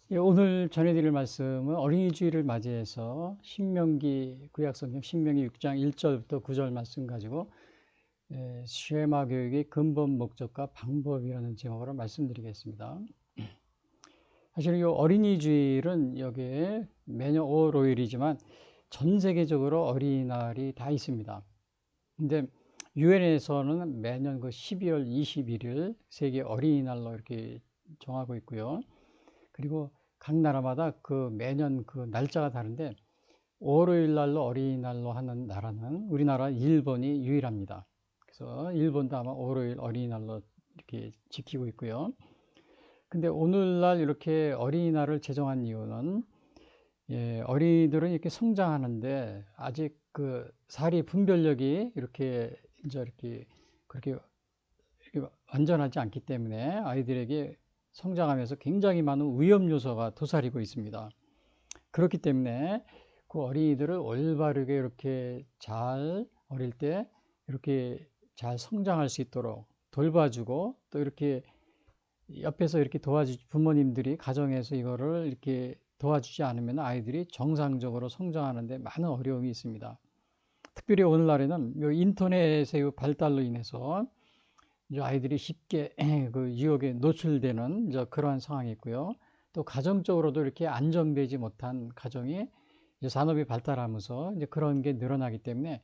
예, 오늘 전해드릴 말씀은 어린이 주일을 맞이해서 신명기 구약성경 신명기 6장 1절부터 9절 말씀 가지고 쉐마 교육의 근본 목적과 방법이라는 제목으로 말씀드리겠습니다. 사실 이 어린이 주일은 여기에 매년 5월 5일이지만 전 세계적으로 어린이날이 다 있습니다. 근데 유엔에서는 매년 그 12월 21일 세계 어린이날로 이렇게 정하고 있고요. 그리고 각 나라마다 그 매년 그 날짜가 다른데 5월 5일 날로 어린이날로 하는 나라는 우리나라 일본이 유일합니다. 그래서 일본도 아마 5월 5일 어린이날로 이렇게 지키고 있고요. 근데 오늘날 이렇게 어린이날을 제정한 이유는 어린이들은 이렇게 성장하는데 아직 그 사리 분별력이 이렇게 그렇게 완전하지 않기 때문에 아이들에게 성장하면서 굉장히 많은 위험 요소가 도사리고 있습니다. 그렇기 때문에 그 어린이들을 올바르게 이렇게 잘 어릴 때 이렇게 잘 성장할 수 있도록 돌봐주고 또 이렇게 옆에서 이렇게 부모님들이 가정에서 이거를 이렇게 도와주지 않으면 아이들이 정상적으로 성장하는데 많은 어려움이 있습니다. 특별히 오늘날에는 인터넷의 발달로 인해서 이제 아이들이 쉽게 그 유혹에 노출되는 이제 그러한 상황이 있고요. 또 가정적으로도 이렇게 안정되지 못한 가정이 이제 산업이 발달하면서 이제 그런 게 늘어나기 때문에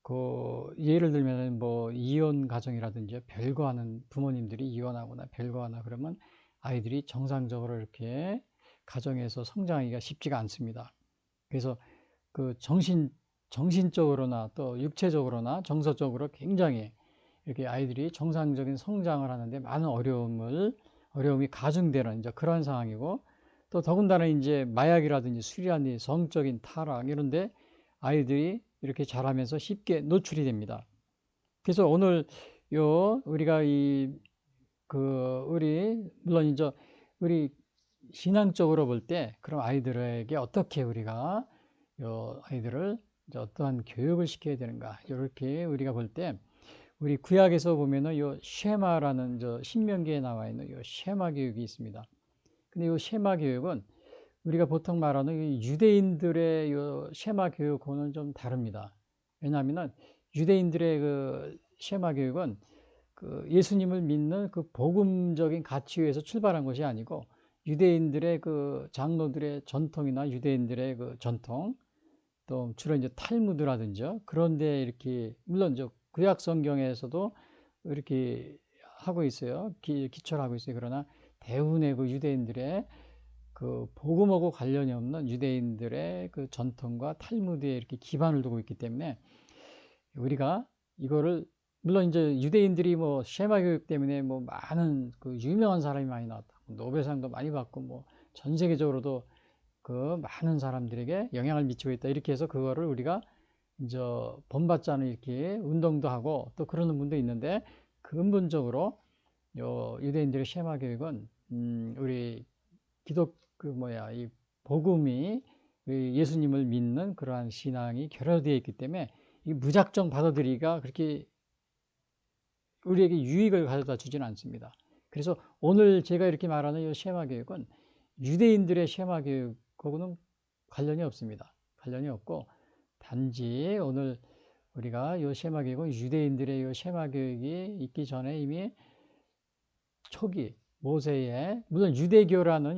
그 예를 들면 뭐 이혼 가정이라든지 별거하는 부모님들이 이혼하거나 별거하나 그러면 아이들이 정상적으로 이렇게 가정에서 성장하기가 쉽지가 않습니다. 그래서 그 정신적으로나 또 육체적으로나 정서적으로 굉장히 이렇게 아이들이 정상적인 성장을 하는데 많은 어려움이 가중되는 이제 그런 상황이고 또 더군다나 이제 마약이라든지 술이라든지 성적인 타락 이런데 아이들이 이렇게 자라면서 쉽게 노출이 됩니다. 그래서 오늘 우리가 물론 이제 우리 신앙적으로 볼 때 그럼 아이들에게 어떻게 우리가 아이들을 이제 어떠한 교육을 시켜야 되는가 이렇게 우리가 볼 때 우리 구약에서 보면은 요 쉐마라는 저 신명기에 나와 있는 요 쉐마 교육이 있습니다. 근데 요 쉐마 교육은 우리가 보통 말하는 유대인들의 요 쉐마 교육과는 좀 다릅니다. 왜냐하면은 유대인들의 그 쉐마 교육은 그 예수님을 믿는 그 복음적인 가치 위에서 출발한 것이 아니고 유대인들의 그 장로들의 전통이나 유대인들의 그 전통 또 주로 이제 탈무드라든지 그런데 이렇게 물론 저 구약 성경에서도 이렇게 하고 있어요. 기초를 하고 있어요. 그러나 대부분의 그 유대인들의 그 복음하고 관련이 없는 유대인들의 그 전통과 탈무드에 이렇게 기반을 두고 있기 때문에 우리가 이거를 물론 이제 유대인들이 뭐 쉐마 교육 때문에 뭐 많은 그 유명한 사람이 많이 나왔다. 노벨상도 많이 받고 뭐 전 세계적으로도 그 많은 사람들에게 영향을 미치고 있다. 이렇게 해서 그거를 우리가 이제 본받지 않은 이렇게 운동도 하고 또 그러는 분도 있는데 근본적으로 요 유대인들의 쉐마 교육은 우리 기독 이 복음이 예수님을 믿는 그러한 신앙이 결여되어 있기 때문에 이 무작정 받아들이기가 그렇게 우리에게 유익을 가져다 주지는 않습니다. 그래서 오늘 제가 이렇게 말하는 이 쉐마 교육은 유대인들의 쉐마 교육하고는 관련이 없습니다. 관련이 없고 단지 오늘 우리가 이 쉐마 교육은 유대인들의 이 쉐마 교육이 있기 전에 이미 초기 모세의 물론 유대교라는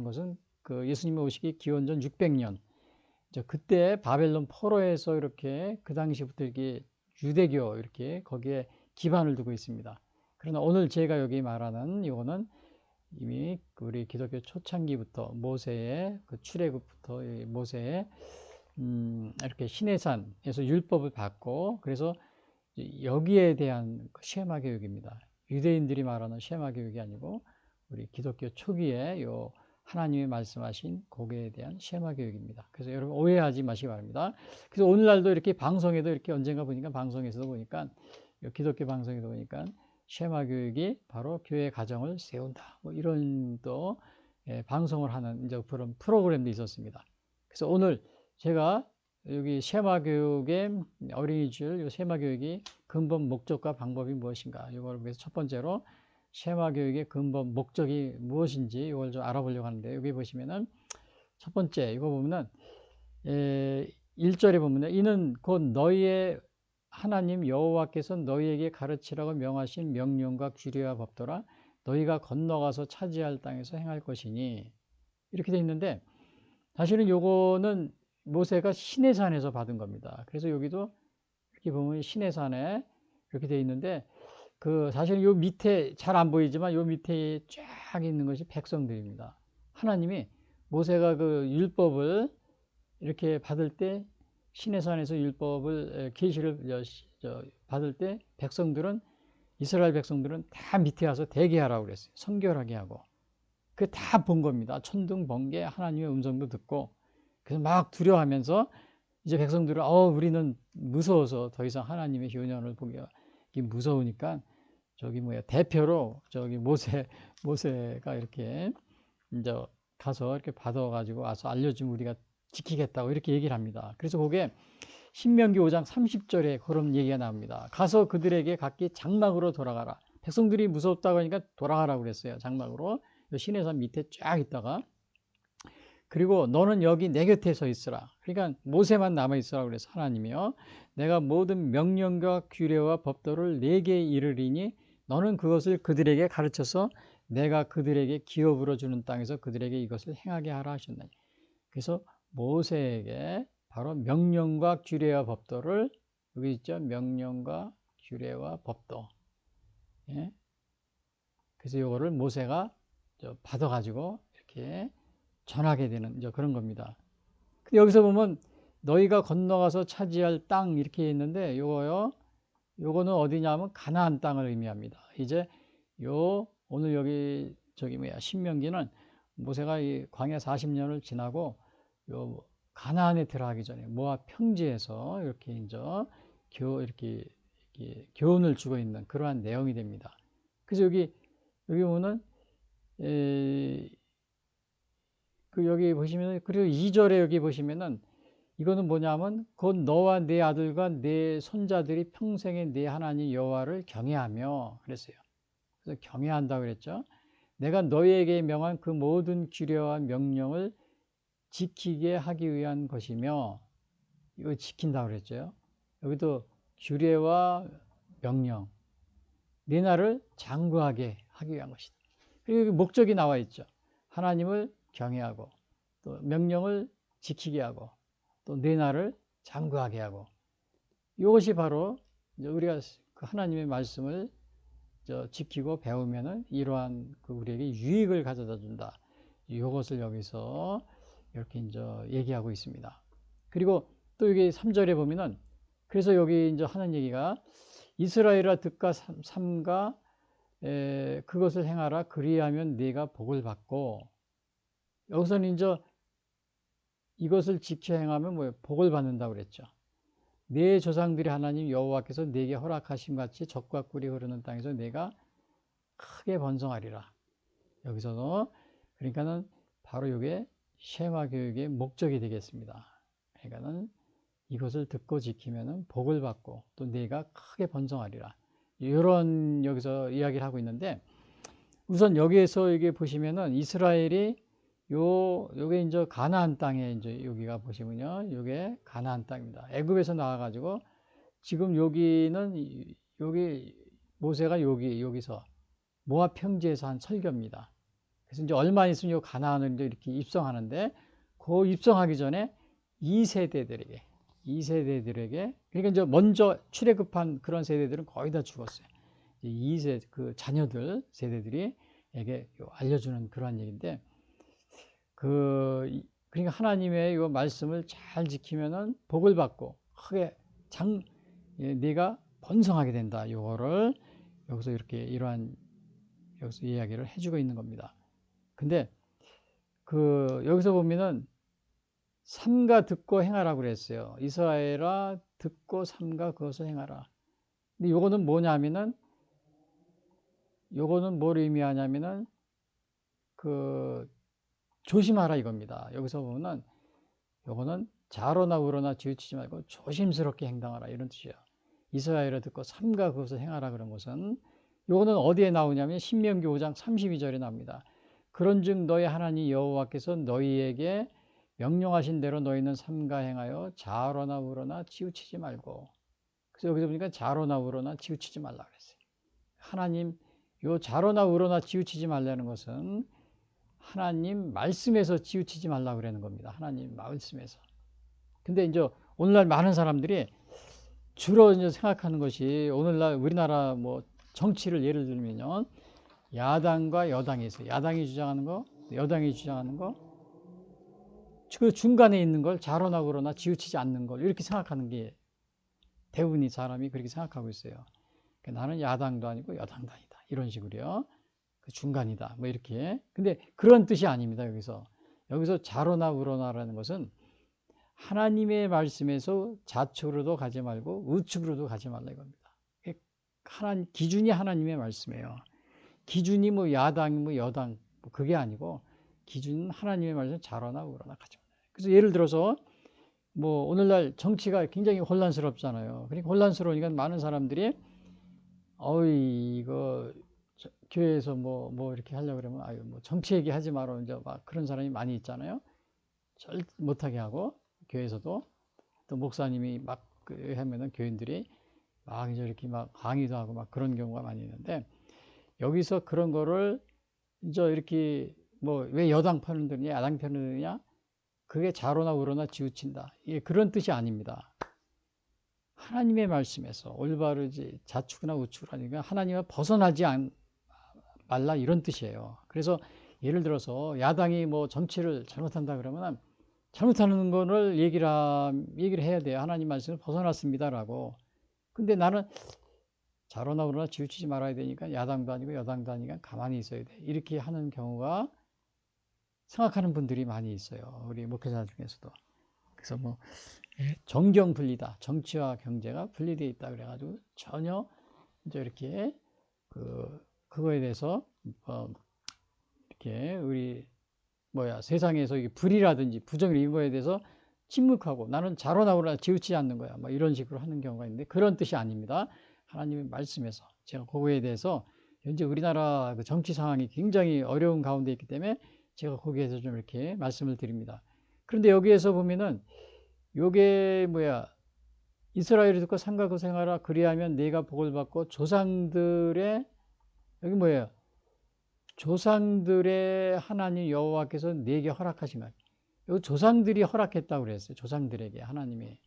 것은 그 예수님이 오시기 기원전 600년 그때 바벨론 포로에서 이렇게 그 당시부터 이렇게 유대교 이렇게 거기에 기반을 두고 있습니다. 그러나 오늘 제가 여기 말하는 이거는 이미 우리 기독교 초창기부터 모세의 그 출애굽부터 모세의 이렇게 시내산에서 율법을 받고 그래서 여기에 대한 쉐마 교육입니다. 유대인들이 말하는 쉐마 교육이 아니고 우리 기독교 초기에 요 하나님이 말씀하신 거기에 대한 쉐마 교육입니다. 그래서 여러분 오해하지 마시기 바랍니다. 그래서 오늘날도 이렇게 방송에도 이렇게 언젠가 보니까 방송에서도 보니까 기독교 방송에도 보니까 쉐마 교육이 바로 교회 가정을 세운다. 뭐 이런 또 방송을 하는 이제 그런 프로그램도 있었습니다. 그래서 오늘 제가 여기 쉐마 교육의 어린이집 요 쉐마 교육이 근본 목적과 방법이 무엇인가 이걸 위해서 첫 번째로 쉐마 교육의 근본 목적이 무엇인지 이걸 좀 알아보려고 하는데, 여기 보시면은 첫 번째 이거 보면은 1절에 보면은 이는 곧 너희의 하나님 여호와께서 너희에게 가르치라고 명하신 명령과 규례와 법도라 너희가 건너가서 차지할 땅에서 행할 것이니, 이렇게 돼 있는데, 사실은 요거는 모세가 시내산에서 받은 겁니다. 그래서 여기도 이렇게 보면 시내산에 이렇게 돼 있는데, 그 사실 요 밑에 잘 안 보이지만 요 밑에 쫙 있는 것이 백성들입니다. 하나님이 모세가 그 율법을 이렇게 받을 때, 시내산에서 율법을 계시를 받을 때 백성들은, 이스라엘 백성들은 다 밑에 와서 대기하라고 그랬어요. 성결하게 하고. 그 다 본 겁니다. 천둥 번개 하나님의 음성도 듣고. 그래서 막 두려워하면서 이제 백성들은 우리는 무서워서 더 이상 하나님의 효년을 보기가 무서우니까 저기 대표로 저기 모세가 이렇게 이제 가서 이렇게 받아가지고 와서 알려주면 우리가 지키겠다고 이렇게 얘기를 합니다. 그래서 그게 신명기 5장 30절에 그런 얘기가 나옵니다. 가서 그들에게 각기 장막으로 돌아가라. 백성들이 무섭다고 하니까 돌아가라고 그랬어요. 장막으로. 시내산 밑에 쫙 있다가, 그리고 너는 여기 내 곁에 서 있으라. 그러니까 모세만 남아 있으라고 그래서 하나님이요, 내가 모든 명령과 규례와 법도를 네게 이르리니 너는 그것을 그들에게 가르쳐서 내가 그들에게 기업으로 주는 땅에서 그들에게 이것을 행하게 하라 하셨나니. 그래서 모세에게 바로 명령과 규례와 법도를, 여기 있죠, 명령과 규례와 법도. 예? 그래서 이거를 모세가 받아가지고 이렇게 전하게 되는 그런 겁니다. 근데 여기서 보면 너희가 건너가서 차지할 땅 이렇게 있는데, 요거는 어디냐면 가나안 땅을 의미합니다. 이제 오늘 여기 신명기는 모세가 이 광야 40년을 지나고 가나안에 들어가기 전에 모압 평지에서 이렇게 이렇게 교훈을 주고 있는 그러한 내용이 됩니다. 그래서 여기 보면은 여기 보시면, 그리고 2절에 여기 보시면은 이거는 뭐냐면 곧 너와 네 아들과 네 손자들이 평생에 네 하나님 여호와를 경외하며 그랬어요. 그래서 경외한다고 그랬죠. 내가 너희에게 명한 그 모든 규례와 명령을 지키게 하기 위한 것이며, 이거 지킨다고 그랬죠. 여기도 규례와 명령, 네 나를 장구하게 하기 위한 것이다. 그리고 목적이 나와 있죠. 하나님을 경외하고 또 명령을 지키게 하고 또 네 나를 장구하게 하고, 이것이 바로 우리가 그 하나님의 말씀을 지키고 배우면은 이러한 우리에게 유익을 가져다 준다. 이것을 여기서 이렇게 얘기하고 있습니다. 그리고 또 여기 3절에 보면은, 그래서 여기 하는 얘기가 이스라엘아 듣가 삼가 그것을 행하라. 그리하면 네가 복을 받고, 여기서는 이것을 지켜 행하면 복을 받는다고 그랬죠. 네 조상들이 하나님 여호와께서 네게 허락하심 같이 젖과 꿀이 흐르는 땅에서 네가 크게 번성하리라. 여기서도 그러니까는 바로 이게 쉐마 교육의 목적이 되겠습니다. 그러니까는 이것을 듣고 지키면은 복을 받고 또 네가 크게 번성하리라. 이런 여기서 이야기를 하고 있는데, 우선 여기에서 이게 보시면은 이스라엘이 요게 가나안 땅에 여기가 보시면요, 요게 가나안 땅입니다. 애굽에서 나와가지고 지금 여기는 여기 모세가 여기서 모압 평지에서 한 설교입니다. 그래서 얼마 있으면 요 가나안을 이렇게 입성하는데, 그 입성하기 전에 2세대들에게 그러니까 먼저 출애굽한 그런 세대들은 거의 다 죽었어요. 2세 그 자녀들 세대들이 에게 알려주는 그런 얘기인데, 그러니까 하나님의 이 말씀을 잘 지키면은 복을 받고 크게 네가 번성하게 된다. 요거를 여기서 여기서 이야기를 해주고 있는 겁니다. 근데 여기서 보면은 삼가 듣고 행하라고 그랬어요. 이스라엘아 듣고 삼가 그것을 행하라. 근데 요거는 뭐냐면은, 요거는 뭘 의미하냐면은 조심하라 이겁니다. 여기서 보면은 요거는 좌로나 우로나 뒤치지 말고 조심스럽게 행동하라 이런 뜻이에요. 이스라엘을 듣고 삼가 그것을 행하라 그런 것은 요거는 어디에 나오냐면 신명기 5장 32절에 나옵니다. 그런즉 너희 하나님 여호와께서 너희에게 명령하신 대로 너희는 삼가 행하여 좌로나 우로나 치우치지 말고. 그래서 여기서 보니까 좌로나 우로나 치우치지 말라 그랬어요. 하나님 요 좌로나 우로나 치우치지 말라는 것은 하나님 말씀에서 치우치지 말라 그러는 겁니다. 하나님 말씀에서. 근데 이제 오늘날 많은 사람들이 주로 이제 생각하는 것이 오늘날 우리나라 뭐 정치를 예를 들면요. 야당과 여당이 있어요. 야당이 주장하는 거, 여당이 주장하는 거. 그 중간에 있는 걸 좌로나 우로나 치우치지 않는 걸 이렇게 생각하는 게 대부분의 사람이 그렇게 생각하고 있어요. 나는 야당도 아니고 여당도 아니다. 이런 식으로요. 그 중간이다. 뭐 이렇게. 근데 그런 뜻이 아닙니다. 여기서 좌로나 우로나라는 것은 하나님의 말씀에서 좌측으로도 가지 말고 우측으로도 가지 말라 이겁니다. 기준이 하나님의 말씀이에요. 기준이 뭐 야당, 뭐 여당, 뭐 그게 아니고 기준은 하나님의 말씀 좌로나 우로나 가지 말라. 그래서 예를 들어서 뭐 오늘날 정치가 굉장히 혼란스럽잖아요. 그러니까 혼란스러우니까 많은 사람들이 이거 교회에서 뭐 이렇게 하려고 그러면 뭐 정치 얘기하지 마라 이제 막 그런 사람이 많이 있잖아요. 절 못하게 하고 교회에서도 또 목사님이 막 하면은 교인들이 막 이제 이렇게 막 강의도 하고 막 그런 경우가 많이 있는데 여기서 그런 거를 이제 이렇게 뭐 왜 여당 편을 드느냐 야당 편을 드느냐 그게 좌로나 우로나 치우친다. 이게 그런 뜻이 아닙니다. 하나님의 말씀에서 올바르지 좌측이나 우측으로 하니까 하나님을 벗어나지 말라 이런 뜻이에요. 그래서 예를 들어서 야당이 뭐 정치를 잘못한다 그러면 잘못하는 거를 얘기를 해야 돼요. 하나님 말씀을 벗어났습니다라고. 근데 나는 좌로나 우로나 치우치지 말아야 되니까 야당도 아니고 여당도 아니니까 가만히 있어야 돼. 이렇게 하는 경우가 생각하는 분들이 많이 있어요. 우리 목회자 중에서도. 그래서 뭐 정경 분리다. 정치와 경제가 분리되어 있다 그래가지고 전혀 이제 이렇게 그거에 대해서 이렇게 우리 세상에서 불이라든지 부정을 이런 거에 대해서 침묵하고 나는 좌로나 우로나 치우치지 않는 거야. 뭐 이런 식으로 하는 경우가 있는데 그런 뜻이 아닙니다. 하나님의 말씀에서 제가 그거에 대해서 현재 우리나라 그 정치 상황이 굉장히 어려운 가운데 있기 때문에 제가 거기에서 좀 이렇게 말씀을 드립니다. 그런데 여기에서 보면은 요게 이스라엘이 듣고 삼가 고생하라 그리하면 네가 복을 받고 조상들의 여기 조상들의 하나님 여호와께서 네게 허락하신 것. 요 조상들이 허락했다고 그랬어요. 조상들에게 하나님이.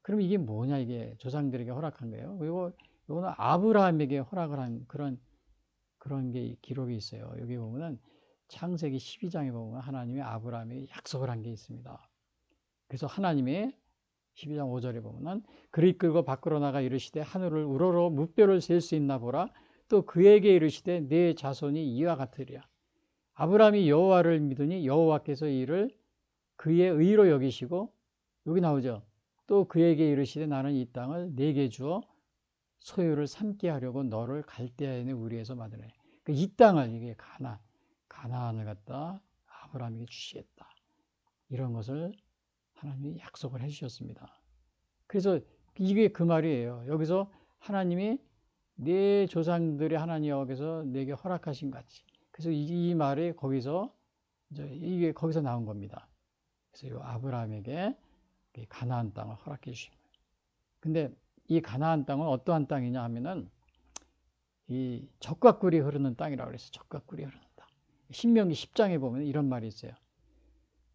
그럼 이게 뭐냐 이게 조상들에게 허락한 거예요. 그리고 이거는 아브라함에게 허락을 한 그런 게 기록이 있어요. 여기 보면은 창세기 12장에 보면 하나님이 아브라함에게 약속을 한 게 있습니다. 그래서 하나님의 12장 5절에 보면은 그를 이끌고 밖으로 나가 이르시되 하늘을 우러러 무뼈를 셀 수 있나 보라. 또 그에게 이르시되 내 자손이 이와 같으리라. 아브라함이 여호와를 믿으니 여호와께서 이를 그의 의로 여기시고 여기 나오죠. 또 그에게 이르시되 나는 이 땅을 네게 주어 소유를 삼게 하려고 너를 갈대아인의 우리에서 만드네. 이 땅을 이게 가나안을 갖다 아브라함에게 주시겠다. 이런 것을 하나님이 약속을 해주셨습니다. 그래서 이게 그 말이에요. 여기서 하나님이 내 조상들의 하나님 여호와께서 내게 허락하신 같이. 그래서 이 말이 이게 거기서 나온 겁니다. 그래서 이 아브라함에게 가나안 땅을 허락해 주신 거예요. 근데 이 가나안 땅은 어떠한 땅이냐 하면은 이 젖과 꿀이 흐르는 땅이라고 그랬어요. 젖과 꿀이 흐르는 땅. 신명기 10장에 보면 이런 말이 있어요.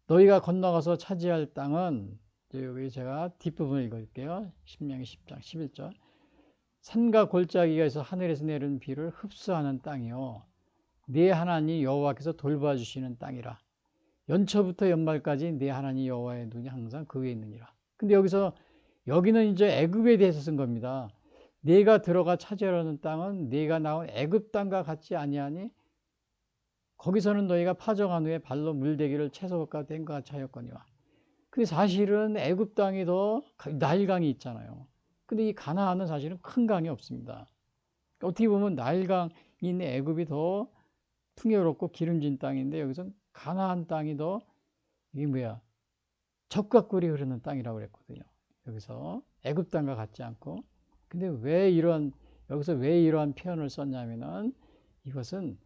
너희가 건너가서 차지할 땅은 여기 제가 뒷부분을 읽어줄게요. 신명기 10장 11절. 산과 골짜기가 있어 하늘에서 내리는 비를 흡수하는 땅이요. 네 하나님 여호와께서 돌봐주시는 땅이라. 연초부터 연말까지 네 하나님 여호와의 눈이 항상 그 위에 있느니라. 근데 여기는 이제 애굽에 대해서 쓴 겁니다. 네가 들어가 차지하려는 땅은 네가 나온 애굽 땅과 같지 아니하니 거기서는 너희가 파종한 후에 발로 물대기를 채소가 된 것 같이 하였거니와. 근데 사실은 애굽 땅이 더 나일강이 있잖아요. 근데 이 가나안은 사실은 큰 강이 없습니다. 어떻게 보면 나일강이 있는 애굽이 더 풍요롭고 기름진 땅인데 여기서 가나안 땅이 더 이게 젖과 꿀이 흐르는 땅이라고 그랬거든요. 여기서 애굽 땅과 같지 않고. 근데 왜 여기서 왜 이러한 표현을 썼냐면은 이것은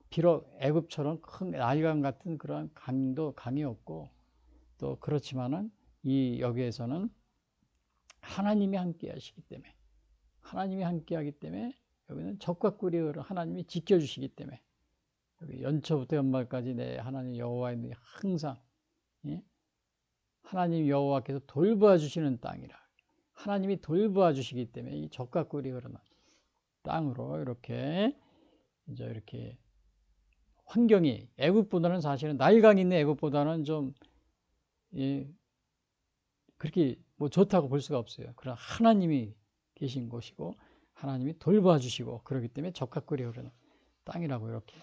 비록 애굽처럼 큰 나일강 같은 그런 강이 없고 또 그렇지만은 이 여기에서는 하나님이 함께 하시기 때문에 하나님이 함께 하기 때문에 여기는 적과 꿀이 하나님이 지켜주시기 때문에 여기 연초부터 연말까지 내 하나님 여호와의 항상 예? 하나님 여호와께서 돌보아 주시는 땅이라 하나님이 돌보아 주시기 때문에 이 적과 꿀이 흐르는 땅으로 이렇게 이제 이렇게 환경이 애굽보다는 사실은 나일강이 있는 애굽보다는 좀 예, 그렇게 뭐 좋다고 볼 수가 없어요. 그러나 하나님이 계신 곳이고 하나님이 돌봐 주시고 그렇기 때문에 적과 꿀이 흐르는 땅이라고 이렇게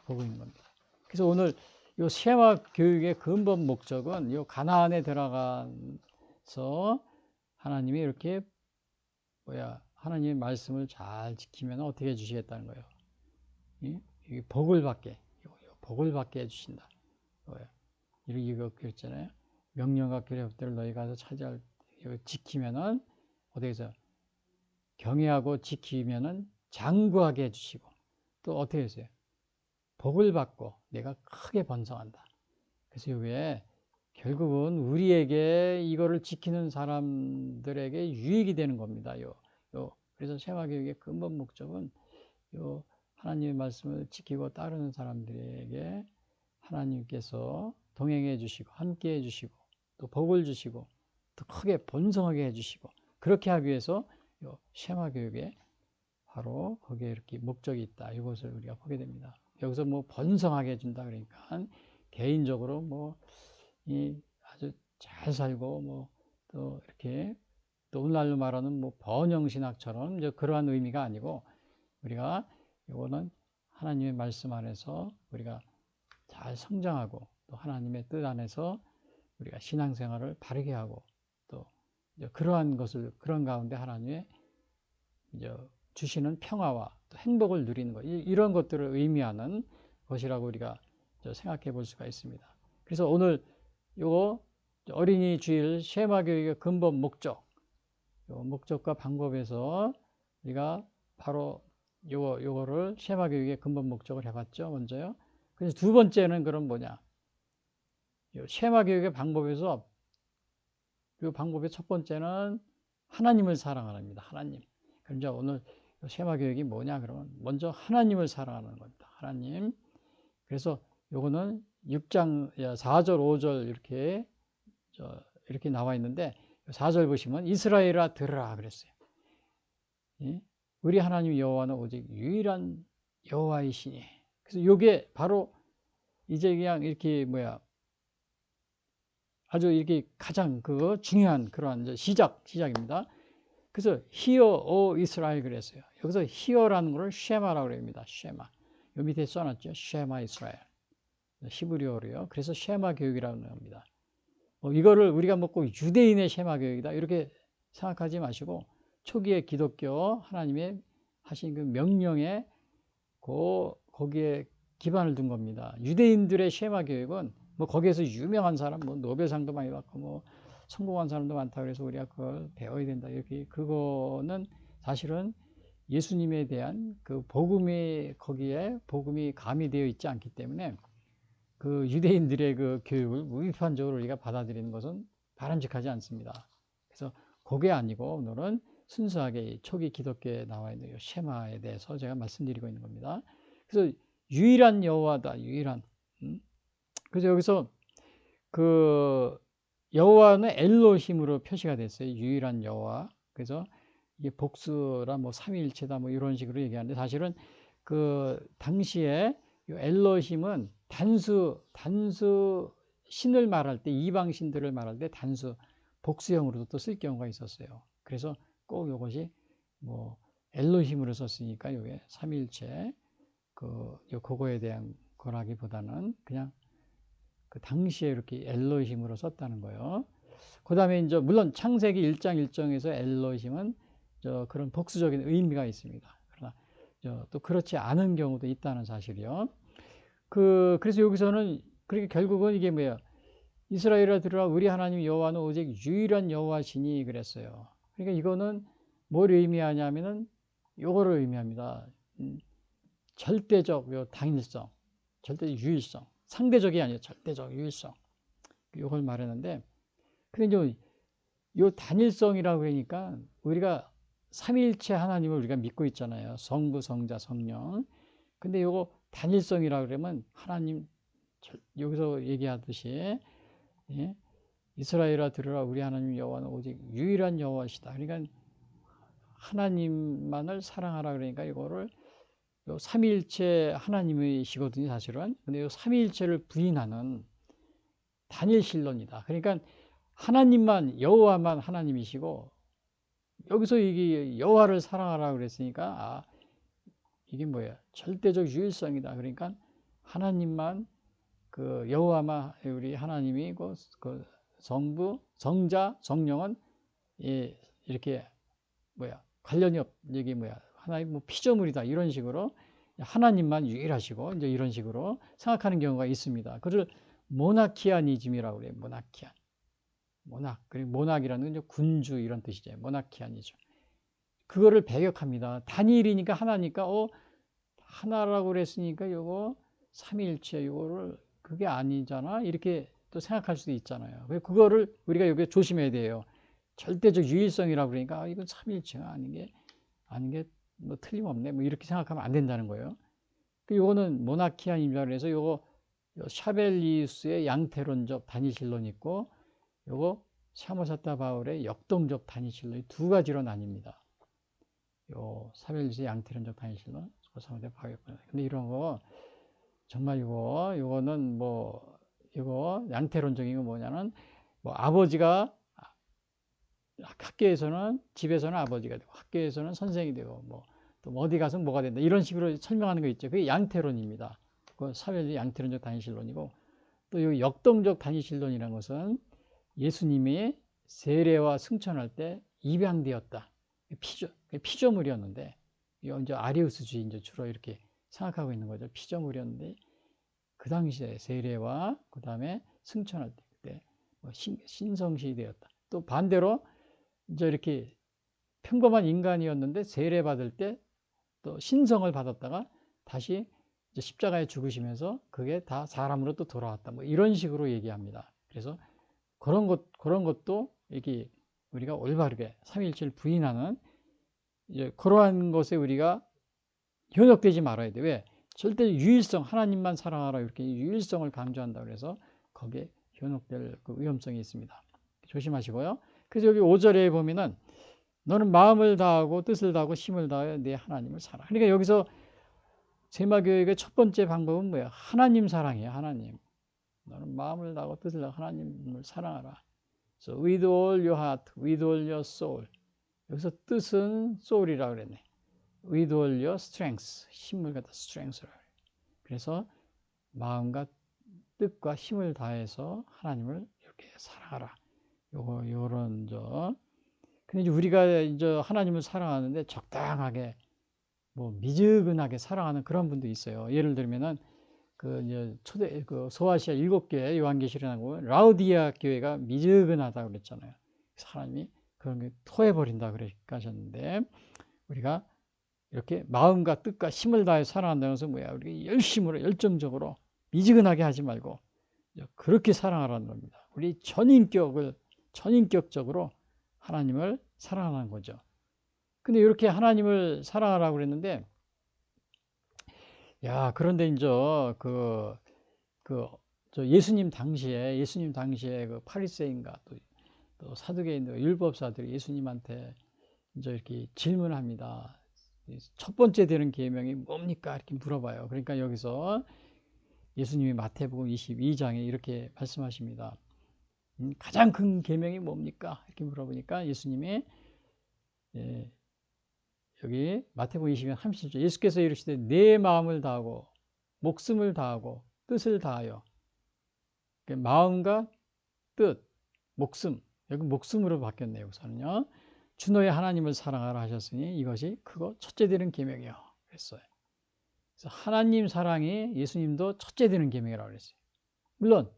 보고 있는 겁니다. 그래서 오늘 이 쉐마 교육의 근본 목적은 이 가나안에 들어가서 하나님이 이렇게 하나님의 말씀을 잘 지키면 어떻게 해주시겠다는 거예요. 이 복을 받게 해주신다. 이거 그랬잖아요. 명령과 규례법들을 너희가 가서 차지할 지키면은 어떻게 해서 경외하고 지키면은 장구하게 해주시고 또 어떻게 했어요? 복을 받고 내가 크게 번성한다. 그래서 이게 결국은 우리에게 이거를 지키는 사람들에게 유익이 되는 겁니다. 그래서 쉐마교육의 근본 목적은 하나님의 말씀을 지키고 따르는 사람들에게 하나님께서 동행해 주시고 함께 해 주시고 또 복을 주시고 더 크게 번성하게 해 주시고 그렇게 하기 위해서 쉐마교육에 바로 거기에 이렇게 목적이 있다. 이것을 우리가 보게 됩니다. 여기서 뭐 번성하게 해준다 그러니까 개인적으로 뭐 아주 잘 살고 뭐 또 이렇게 또 오늘날로 말하는 뭐 번영신학처럼 이제 그러한 의미가 아니고 우리가 이거는 하나님의 말씀 안에서 우리가 잘 성장하고 또 하나님의 뜻 안에서 우리가 신앙생활을 바르게 하고 또 이제 그러한 것을 그런 가운데 하나님의 이제 주시는 평화와 또 행복을 누리는 것 이런 것들을 의미하는 것이라고 우리가 생각해 볼 수가 있습니다. 그래서 오늘 요거 어린이 주일 쉐마 교육의 근본 목적과 방법에서 우리가 바로 요거를 쉐마 교육의 근본 목적을 해봤죠. 먼저요. 그래서 두 번째는 그럼 뭐냐? 쉐마 교육의 방법에서 이 방법의 첫 번째는 하나님을 사랑하랍니다. 하나님. 그럼 이제 오늘 쉐마 교육이 뭐냐? 그러면 먼저 하나님을 사랑하는 겁니다. 하나님. 그래서 요거는 6장 4절, 5절 이렇게 나와 있는데 4절 보시면 이스라엘아 들으라 그랬어요. 우리 하나님 여호와는 오직 유일한 여호와이시니. 그래서 요게 바로 이제 그냥 이렇게 아주 이렇게 가장 중요한 그러한 시작입니다. 그래서 Hear, O Israel 그랬어요. 여기서 Hear라는 것을 쉐마라고 합니다. 쉐마. 요 밑에 써놨죠. 쉐마 이스라엘. 히브리어로요. 그래서 쉐마 교육이라고 합니다. 이거를 우리가 꼭 유대인의 쉐마 교육이다 이렇게 생각하지 마시고 초기에 기독교 하나님의 하신 그 명령에 거기에 기반을 둔 겁니다. 유대인들의 쉐마 교육은 뭐 거기에서 유명한 사람, 뭐 노벨상도 많이 받고 뭐 성공한 사람도 많다 그래서 우리가 그걸 배워야 된다 이렇게 그거는 사실은 예수님에 대한 그 거기에 복음이 가미되어 있지 않기 때문에 그 유대인들의 그 교육을 무비판적으로 우리가 받아들이는 것은 바람직하지 않습니다. 그래서 그게 아니고 오늘은 순수하게 초기 기독교에 나와 있는 이 쉐마에 대해서 제가 말씀드리고 있는 겁니다. 그래서 유일한 여호와다, 유일한. 그래서 여기서 그 여호와는 엘로힘으로 표시가 됐어요. 유일한 여호와. 그래서 이게 복수라 뭐 삼위일체다 뭐 이런 식으로 얘기하는데 사실은 그 당시에 엘로힘은 단수 신을 말할 때 이방 신들을 말할 때 단수 복수형으로도 또 쓸 경우가 있었어요. 그래서 꼭 이것이 뭐 엘로힘으로 썼으니까 이게 삼위일체 그거에 대한 거라기보다는 그냥 그 당시에 이렇게 엘로힘으로 썼다는 거예요. 그 다음에 이제 물론 창세기 1장 1정에서 엘로힘은 그런 복수적인 의미가 있습니다. 그러나 또 그렇지 않은 경우도 있다는 사실이요. 그래서 여기서는 그렇게 결국은 이게 뭐야? 이스라엘아 들으라 우리 하나님 여호와는 오직 유일한 여호와시니 그랬어요. 그러니까 이거는 뭘 의미하냐면은 요거를 의미합니다. 절대적 요 당일성, 절대적 유일성, 상대적이 아니라 절대적 유일성. 요걸 말하는데, 근데 이제 요 단일성이라고 그러니까 우리가 삼위일체 하나님을 우리가 믿고 있잖아요. 성부, 성자, 성령. 근데 요거 단일성이라고 그러면 하나님, 여기서 얘기하듯이, 예? 이스라엘아 들으라, 우리 하나님 여호와는 오직 유일한 여호와시다. 그러니까 하나님만을 사랑하라. 그러니까 이거를 요 삼위일체 하나님이시거든요, 사실은. 근데 요 삼위일체를 부인하는 단일 신론이다. 그러니까 하나님만, 여호와만 하나님이시고, 여기서 이게 여호와를 사랑하라 그랬으니까, 아, 이게 뭐야? 절대적 유일성이다. 그러니까 하나님만, 그 여호와만, 우리 하나님이 그 성부, 성자, 성령은 이렇게 뭐야? 관련이 이게 뭐야? 하나의 뭐 피조물이다. 이런 식으로 하나님만 유일하시고, 이제 이런 식으로 생각하는 경우가 있습니다. 그걸 모나키아니즘이라고 그래요. 모나키안. 모낙. 그리고 모낙이라는 건 군주 이런 뜻이죠. 모나키아니즘. 그거를 배격합니다. 단일이니까 하나니까, 하나라고 그랬으니까 요거 삼위일체 요거를 그게 아니잖아. 이렇게 또 생각할 수도 있잖아요. 그거를 우리가 여기 조심해야 돼요. 절대적 유일성이라고 그러니까, 이건 삼위일체가 아닌 게 뭐 틀림없네. 뭐 이렇게 생각하면 안 된다는 거예요. 요거는 모나키아니즘이라고 해서 요거 샤벨리우스의 양태론적 단일신론이 있고, 요거 샤모사타 바울의 역동적 단일신론이 두 가지로 나뉩니다. 요 샤벨리우스의 양태론적 단일신론, 샤모사타 바울의. 근데 이런 거 정말 요거는 뭐 이거 양태론적인 거 뭐냐면, 뭐 아버지가 학교에서는, 집에서는 아버지가 되고 학교에서는 선생이 되고 또 어디 가서 뭐가 된다, 이런 식으로 설명하는 거 있죠. 그게 양태론입니다. 그 사회의 양태론적 단일신론이고, 또 이 역동적 단일신론이라는 것은 예수님이 세례와 승천할 때 입양되었다. 피조물이었는데, 이거 이제 아리우스주의 이제 주로 이렇게 생각하고 있는 거죠. 피조물이었는데 그 당시에 세례와 그 다음에 승천할 때 그때 신성시 되었다. 또 반대로 이제 이렇게 평범한 인간이었는데 세례 받을 때 또 신성을 받았다가 다시 이제 십자가에 죽으시면서 그게 다 사람으로 또 돌아왔다. 뭐 이런 식으로 얘기합니다. 그래서 그런 것도 이게 우리가 올바르게 삼위일체를 부인하는 이제 그러한 것에 우리가 현혹되지 말아야 돼. 왜? 절대 유일성, 하나님만 사랑하라 이렇게 유일성을 강조한다고 해서 거기에 현혹될 그 위험성이 있습니다. 조심하시고요. 그래서 여기 5절에 보면은 너는 마음을 다하고 뜻을 다하고 힘을 다하여 내 하나님을 사랑하라. 그러니까 여기서 세마교육의 첫 번째 방법은 뭐야? 하나님 사랑이에요. 하나님. 너는 마음을 다하고 뜻을 다하고 하나님을 사랑하라. So with all your heart, with all your soul. 여기서 뜻은 soul이라고 그랬네. With all your strength. 힘을 갖다 strength라. 그래서 마음과 뜻과 힘을 다해서 하나님을 이렇게 사랑하라. 요런 근데 이제 우리가 이제 하나님을 사랑하는데 적당하게 뭐 미지근하게 사랑하는 그런 분도 있어요. 예를 들면은 그 이제 소아시아 7개 요한계시록에 나오고 라우디아 교회가 미지근하다고 그랬잖아요. 하나님이 그런 게 토해버린다 그렇게 하셨는데, 우리가 이렇게 마음과 뜻과 힘을 다해 사랑한다는 것은 뭐야? 우리 열심으로 열정적으로 미지근하게 하지 말고 그렇게 사랑하라는 겁니다. 우리 전인격적으로 하나님을 사랑하는 거죠. 근데 이렇게 하나님을 사랑하라고 그랬는데, 그런데 이제 예수님 당시에 그 바리새인과 또 사두개인들, 율법사들이 예수님한테 이제 이렇게 질문을 합니다. 첫 번째 되는 계명이 뭡니까? 이렇게 물어봐요. 그러니까 여기서 예수님이 마태복음 22장에 이렇게 말씀하십니다. 가장 큰 계명이 뭡니까? 이렇게 물어보니까 예수님이 여기 마태복음 22장 30절 예수께서 이르시되 내 마음을 다하고 목숨을 다하고 뜻을 다하여, 마음과 뜻, 목숨, 여기 목숨으로 바뀌었네요. 우선은요. 주 너의 하나님을 사랑하라 하셨으니 이것이 크고 첫째 되는 계명이요 그랬어요. 그래서 하나님 사랑이 예수님도 첫째 되는 계명이라고 그랬어요. 물론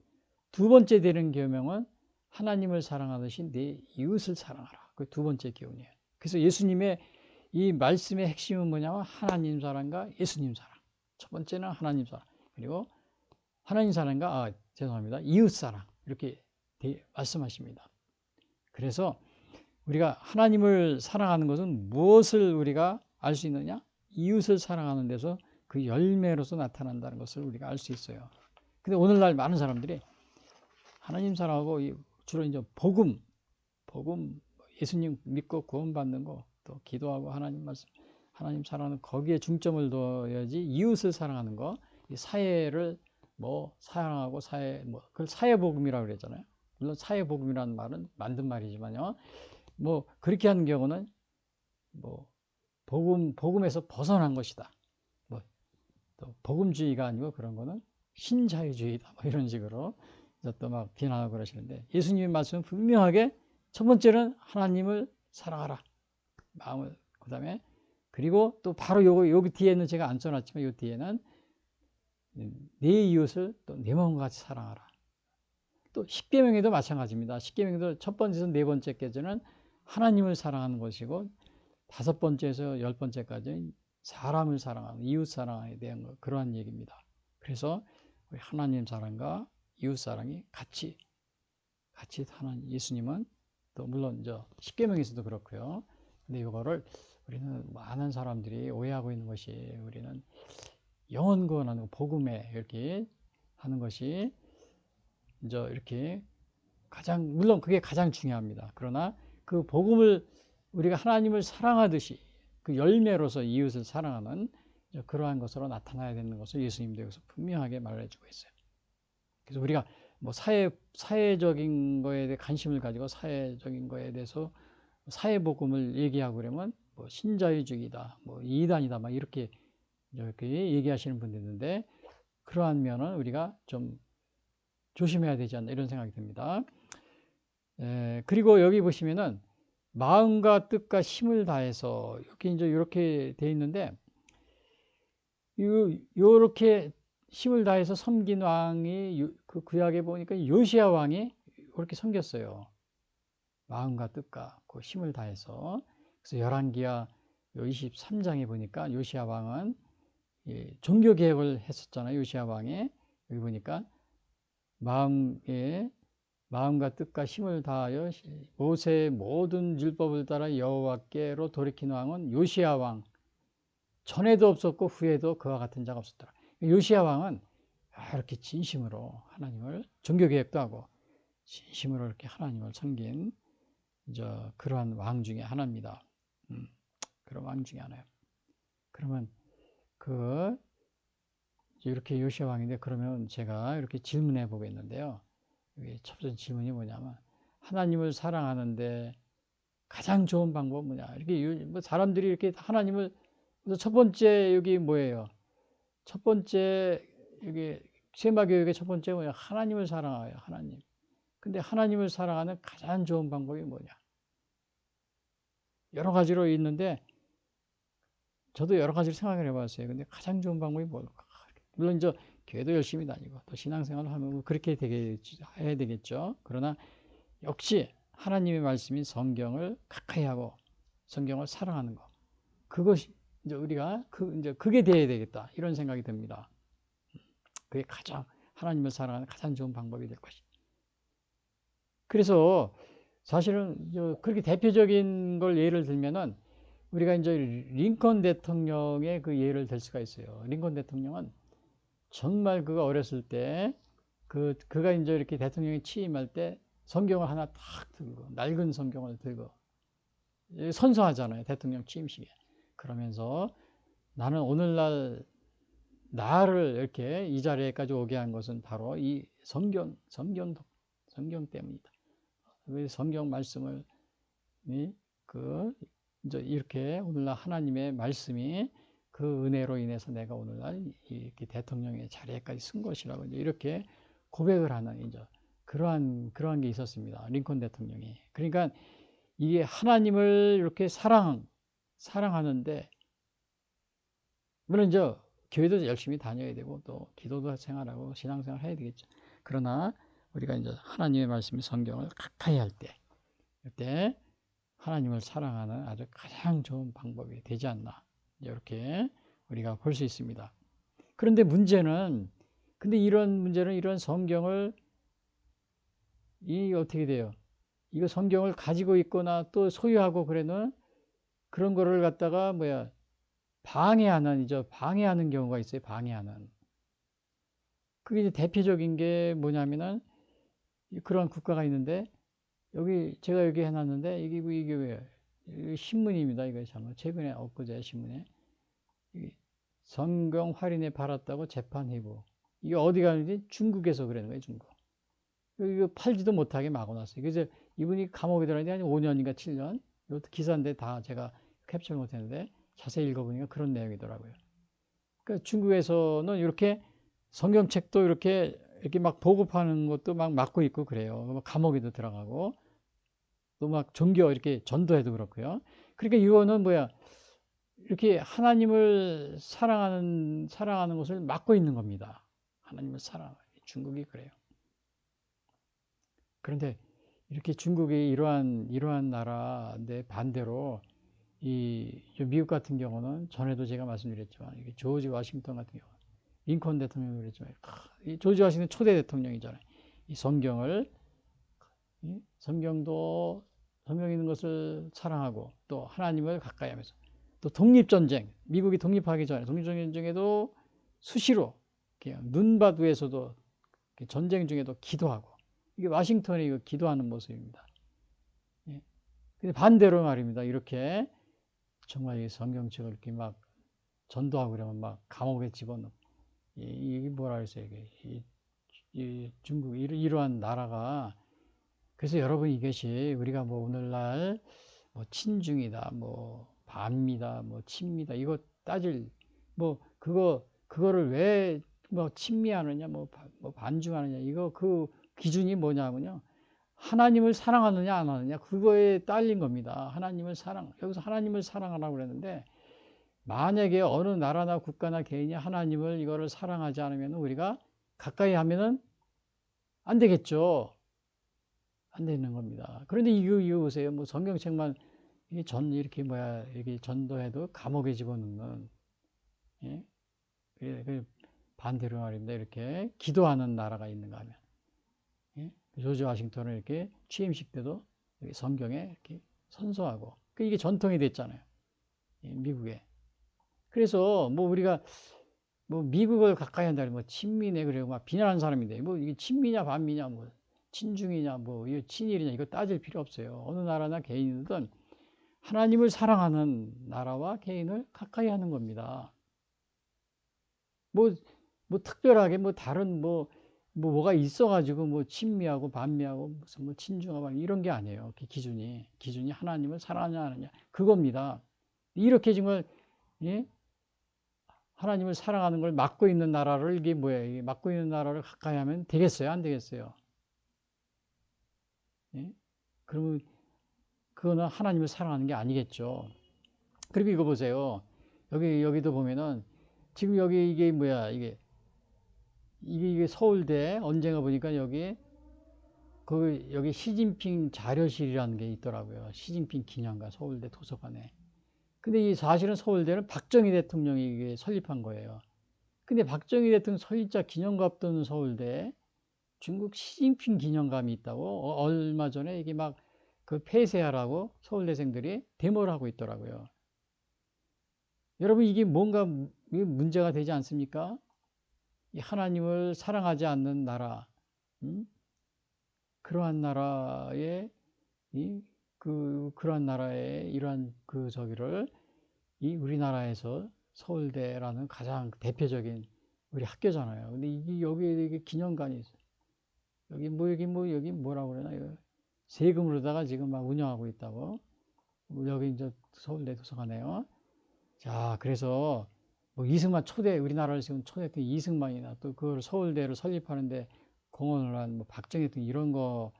두 번째 되는 계명은 하나님을 사랑하듯이 내 이웃을 사랑하라. 그 두 번째 교훈이에요. 그래서 예수님의 이 말씀의 핵심은 뭐냐면 하나님 사랑과 예수님 사랑. 첫 번째는 하나님 사랑. 그리고 하나님 사랑과 죄송합니다. 이웃 사랑. 이렇게 말씀하십니다. 그래서 우리가 하나님을 사랑하는 것은 무엇을 우리가 알 수 있느냐? 이웃을 사랑하는 데서 그 열매로서 나타난다는 것을 우리가 알 수 있어요. 근데 오늘날 많은 사람들이 하나님 사랑하고 주로 이제 복음, 예수님 믿고 구원받는 거, 또 기도하고 하나님 말씀, 하나님 사랑하는 거기에 중점을 둬야지 이웃을 사랑하는 거, 이 사회를 뭐 사랑하고 그걸 사회복음이라고 그랬잖아요. 물론 사회복음이라는 말은 만든 말이지만요. 뭐 그렇게 하는 경우는 뭐 복음에서 벗어난 것이다. 뭐 또 복음주의가 아니고 그런 거는 신자유주의다. 뭐 이런 식으로 또 막 비난하고 그러시는데 예수님의 말씀은 분명하게 첫 번째는 하나님을 사랑하라. 마음을 그다음에 그리고 또 바로 여기 뒤에는 제가 안 써놨지만 요 뒤에는 내 이웃을 또 내 마음과 같이 사랑하라. 또 십계명에도 마찬가지입니다. 십계명에도 첫 번째에서 네 번째까지는 하나님을 사랑하는 것이고 다섯 번째에서 열 번째까지는 사람을 사랑하는 이웃 사랑에 대한 것, 그러한 얘기입니다. 그래서 우리 하나님 사랑과 이웃 사랑이 같이 하는 예수님은 또 물론 십계명에서도 그렇고요. 근데 이거를 우리는 많은 사람들이 오해하고 있는 것이 우리는 영혼 구원하는 복음에 이렇게 하는 것이 이제 이렇게 물론 그게 가장 중요합니다. 그러나 그 복음을 우리가 하나님을 사랑하듯이 그 열매로서 이웃을 사랑하는 그러한 것으로 나타나야 되는 것을 예수님도 여기서 분명하게 말해주고 있어요. 그래서 우리가 뭐 사회적인 거에 대해 관심을 가지고 사회적인 거에 대해서 사회복음을 얘기하고 그러면 뭐 신자유주의다, 뭐 이단이다, 막 이렇게 얘기하시는 분도 있는데 그러한 면은 우리가 좀 조심해야 되지 않나 이런 생각이 듭니다. 그리고 여기 보시면은 마음과 뜻과 힘을 다해서 이렇게 돼 있는데 요렇게 힘을 다해서 섬긴 왕이 그 구약에 보니까 요시야 왕이 그렇게 섬겼어요. 마음과 뜻과 그 힘을 다해서. 그래서 열왕기야 23장에 보니까 요시야 왕은 종교 개혁을 했었잖아요. 요시야 왕이 여기 보니까 마음과 뜻과 힘을 다하여 모세의 모든 율법을 따라 여호와께로 돌이킨 왕은 요시야 왕. 전에도 없었고 후에도 그와 같은 자가 없었더라. 요시야 왕은 이렇게 진심으로 하나님을 종교개혁도 하고 진심으로 이렇게 하나님을 섬긴 그러한 왕 중에 하나입니다. 그런 왕 중에 하나예요. 그러면 이렇게 요시야 왕인데 그러면 제가 이렇게 질문해 보겠는데요. 첫 번째 질문이 뭐냐면 하나님을 사랑하는데 가장 좋은 방법은 뭐냐? 이렇게 뭐 사람들이 이렇게 하나님을 첫 번째 여기 뭐예요? 첫 번째 여기 세마교육의 첫 번째 뭐냐? 하나님을 사랑하여 하나님. 근데 하나님을 사랑하는 가장 좋은 방법이 뭐냐? 여러 가지로 있는데 저도 여러 가지를 생각을 해봤어요. 근데 가장 좋은 방법이 뭘까? 물론 교회도 열심히 다니고 또 신앙생활을 하면 그렇게 해야 되겠죠. 그러나 역시 하나님의 말씀인 성경을 가까이 하고 성경을 사랑하는 것. 그것이 우리가 그게 돼야 되겠다. 이런 생각이 듭니다. 그게 가장 하나님을 사랑하는 가장 좋은 방법이 될 것이다. 그래서 사실은 그렇게 대표적인 걸 예를 들면은 우리가 링컨 대통령의 그 예를 들 수가 있어요. 링컨 대통령은 정말 그가 어렸을 때 그가 이렇게 대통령이 취임할 때 성경을 하나 탁 들고 낡은 성경을 들고 선서하잖아요. 대통령 취임식에. 그러면서 나는 오늘날 나를 이렇게 이 자리에까지 오게 한 것은 바로 이 성경 때문이다. 성경 말씀을 이렇게 오늘날 하나님의 말씀이 그 은혜로 인해서 내가 오늘날 이렇게 대통령의 자리에까지 쓴 것이라고 이렇게 고백을 하는 그러한 게 있었습니다. 링컨 대통령이. 그러니까 이게 하나님을 이렇게 사랑하는데 물론 교회도 열심히 다녀야 되고 또 기도도 생활하고 신앙생활 해야 되겠죠. 그러나 우리가 하나님의 말씀 성경을 가까이 할 때, 그때 하나님을 사랑하는 아주 가장 좋은 방법이 되지 않나, 이렇게 우리가 볼 수 있습니다. 그런데 문제는, 근데 이런 문제는, 이런 성경을 이 어떻게 돼요? 이거 성경을 가지고 있거나 또 소유하고 그래는 그런 거를 갖다가 방해하는 경우가 있어요. 방해하는. 그게 이제 대표적인 게 뭐냐면은 그런 국가가 있는데, 제가 여기 해놨는데 이게 왜 신문입니다. 이거 참 최근에 엊그제 신문에 성경 활인에 팔았다고 재판 회부. 이게 어디 가는지 중국에서 그러는 거예요. 중국. 이거 팔지도 못하게 막아놨어요. 그래서 이분이 감옥에 들어갔는데 한 5년인가 7년. 이것도 기사인데 다 제가 캡처를 못했는데 자세히 읽어보니까 그런 내용이더라고요. 그러니까 중국에서는 이렇게 성경책도 이렇게 막 보급하는 것도 막 막고 있고 그래요. 감옥에도 들어가고 또 막 종교 이렇게 전도해도 그렇고요. 그러니까 이거는 이렇게 하나님을 사랑하는 것을 막고 있는 겁니다. 하나님을 중국이 그래요. 그런데 이렇게 중국이 이러한 나라인데 반대로 미국 같은 경우는 전에도 제가 말씀드렸지만 이게 조지 워싱턴 같은 경우, 링컨 대통령이 그랬지만 이 조지 워싱턴 초대 대통령이잖아요. 이 성경에 있는 것을 사랑하고 또 하나님을 가까이 하면서 또 독립전쟁, 미국이 독립하기 전에 독립전쟁에도 수시로 눈바두에서도 전쟁 중에도 기도하고, 이게 워싱턴이 기도하는 모습입니다. 예. 근데 반대로 말입니다. 이렇게 정말 이 성경책을 이렇게 막 전도하고 그러면 막 감옥에 집어넣고, 이게 뭐라 그랬어요? 이 중국 이러한 나라가. 그래서 여러분, 이것이 우리가 오늘날 친중이다, 반미다, 친미다, 이거 따질 그거를 왜 친미하느냐, 반중하느냐, 이거 그 기준이 뭐냐면요, 하나님을 사랑하느냐 안 하느냐, 그거에 딸린 겁니다. 여기서 하나님을 사랑하라고 그랬는데, 만약에 어느 나라나 국가나 개인이 하나님을 이거를 사랑하지 않으면 우리가 가까이 하면은 안 되겠죠. 안 되는 겁니다. 그런데 이거 보세요. 성경책만 이렇게 전도해도 감옥에 집어넣는, 예? 반대로 말입니다. 이렇게 기도하는 나라가 있는가 하면, 예? 조지 워싱턴을 이렇게 취임식 때도 성경에 이렇게 선서하고, 이게 전통이 됐잖아요. 미국에. 그래서 우리가 미국을 가까이 한다면 친미네 그래요. 막 비난하는 사람인데 이게 친미냐 반미냐 친중이냐 이거 친일이냐, 이거 따질 필요 없어요. 어느 나라나 개인이든 하나님을 사랑하는 나라와 개인을 가까이 하는 겁니다. 특별하게 다른 뭐가 있어가지고 친미하고 반미하고 무슨 친중하고 이런 게 아니에요. 기준이 하나님을 사랑하냐 안 하냐 그겁니다. 이렇게 정말, 예? 하나님을 사랑하는 걸 막고 있는 나라를, 이게 막고 있는 나라를 가까이 하면 되겠어요? 안 되겠어요? 예? 그러면 그거는 하나님을 사랑하는 게 아니겠죠. 그리고 이거 보세요. 여기도 보면은 지금 이게 서울대 언젠가 보니까 여기 시진핑 자료실이라는 게 있더라고요. 시진핑 기념관, 서울대 도서관에. 근데 이 사실은 서울대는 박정희 대통령이 이게 설립한 거예요. 근데 박정희 대통령 설립자 기념관 없던 서울대에 중국 시진핑 기념관이 있다고 얼마 전에 이게 막 폐쇄하라고 서울대생들이 데모를 하고 있더라고요. 여러분, 이게 뭔가 문제가 되지 않습니까? 이 하나님을 사랑하지 않는 나라, 그러한 나라의 그러한 나라의 이러한 우리나라에서 서울대라는 가장 대표적인 우리 학교잖아요. 근데 여기 기념관이 있어요. 여기 뭐라고 그러나, 이거 세금으로다가 지금 막 운영하고 있다고. 여기 이제 서울대 도서관에요. 자, 그래서 이승만 우리나라를 지금 초대했던 이승만이나 또 그걸 서울대를 설립하는데 공헌을 한 박정희 등 이런 거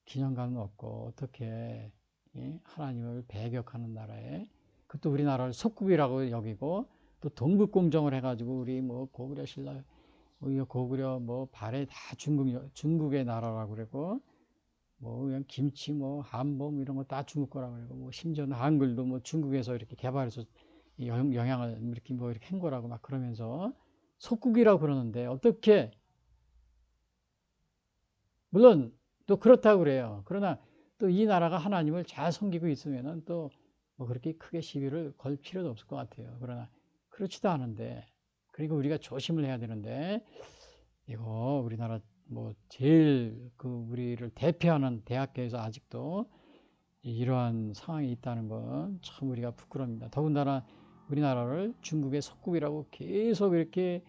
기념관은 없고, 어떻게, 예? 하나님을 배격하는 나라에, 그것도 우리나라를 속국이라고 여기고, 또 동북공정을 해가지고 우리 고구려 신라, 고구려 발해 다 중국의 나라라고 그러고, 뭐 그냥 김치, 뭐 한복 이런 거 다 중국 거라 그러고, 뭐 심지어는 한글도 뭐 중국에서 이렇게 개발해서 영향을 이렇게 뭐 이렇게 한 거라고 막 그러면서 속국이라고 그러는데, 어떻게, 물론 또 그렇다고 그래요. 그러나 또 이 나라가 하나님을 잘 섬기고 있으면은 또 뭐 그렇게 크게 시비를 걸 필요도 없을 것 같아요. 그러나 그렇지도 않은데, 그리고 우리가 조심을 해야 되는데, 이거 우리나라 뭐 제일 그 우리를 대표하는 대학교에서 아직도 이러한 상황이 있다는 건 참 우리가 부끄럽습니다. 더군다나 우리나라를 중국의 속국이라고 계속 이렇게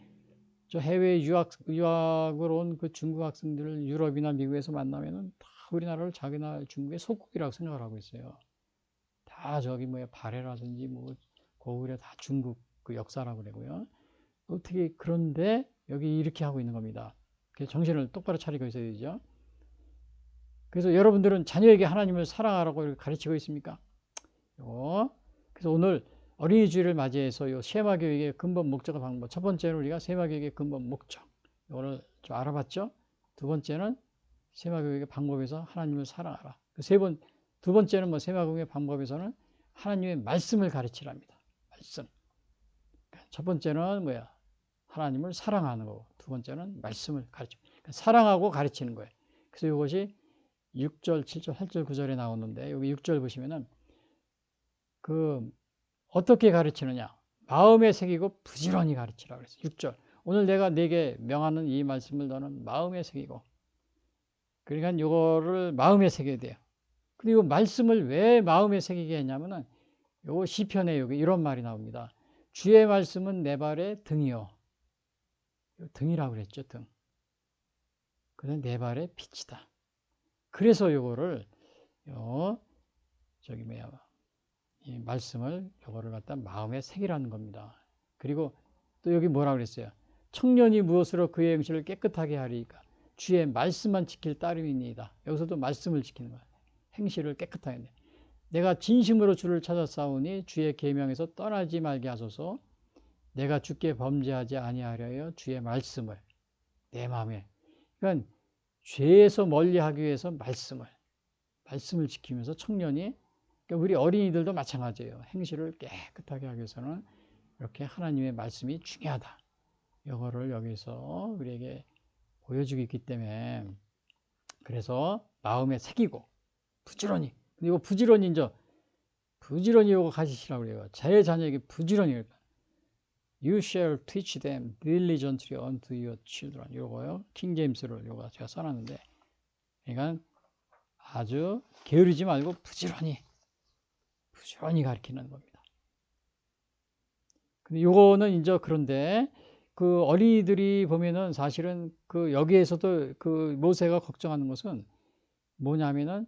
저 해외 유학으로 온 그 중국 학생들을 유럽이나 미국에서 만나면은 다 우리나라를 자기나 중국의 속국이라고 생각을 하고 있어요. 다 저기 뭐야 발해라든지 뭐 고구려 다 중국 그 역사라고 그러고요. 어떻게 그런데 여기 이렇게 하고 있는 겁니다. 그래서 정신을 똑바로 차리고 있어야 되죠. 그래서 여러분들은 자녀에게 하나님을 사랑하라고 이렇게 가르치고 있습니까? 그래서 오늘 어린이 주일을 맞이해서 요 세마 교육의 근본 목적과 방법. 첫 번째는 우리가 세마 교육의 근본 목적. 이거를 좀 알아봤죠? 두 번째는 세마 교육의 방법에서 하나님을 사랑하라. 두 번째는 뭐 세마 교육의 방법에서는 하나님의 말씀을 가르치랍니다. 말씀. 첫 번째는 뭐야? 하나님을 사랑하는 거고, 두 번째는 말씀을 가르쳐. 그러니까 사랑하고 가르치는 거예요. 그래서 이것이 6절, 7절, 8절, 9절에 나오는데, 여기 6절 보시면은 그 어떻게 가르치느냐? 마음에 새기고 부지런히 가르치라 그랬어요. 6절. 오늘 내가 네게 명하는 이 말씀을 너는 마음에 새기고. 그러니까 이거를 마음에 새겨야 돼요. 그리고 말씀을 왜 마음에 새기게 했냐면은 요 시편에 여기 이런 말이 나옵니다. 주의 말씀은 내 발의 등이요. 등이라고 그랬죠, 등. 그는 내 발의 빛이다. 그래서 요거를 저기 뭐야 이 말씀을 요거를 갖다 마음에 새기라는 겁니다. 그리고 또 여기 뭐라 그랬어요? 청년이 무엇으로 그의 행실을 깨끗하게 하리까? 주의 말씀만 지킬 따름이니이다. 여기서도 말씀을 지키는 거야. 행실을 깨끗하게 해. 내가 진심으로 주를 찾아 싸우니 주의 계명에서 떠나지 말게 하소서. 내가 주께 범죄하지 아니하려여 주의 말씀을 내 마음에. 그러니까 죄에서 멀리하기 위해서 말씀을 지키면서 청년이, 그러니까 우리 어린이들도 마찬가지예요. 행실을 깨끗하게 하기 위해서는 이렇게 하나님의 말씀이 중요하다. 이거를 여기서 우리에게 보여주고 있기 때문에, 그래서 마음에 새기고 부지런히, 이거 부지런히 이거 가지시라고 그래요. 제 자녀에게 부지런히. You shall teach them diligently unto your children. 이거요. 킹제임스를 요거 제가 써놨는데, 그러니까 아주 게으르지 말고 부지런히 가르치는 겁니다. 근데 요거는 이제 그런데 그 어린이들이 보면은 사실은 그 여기에서도 그 모세가 걱정하는 것은 뭐냐면은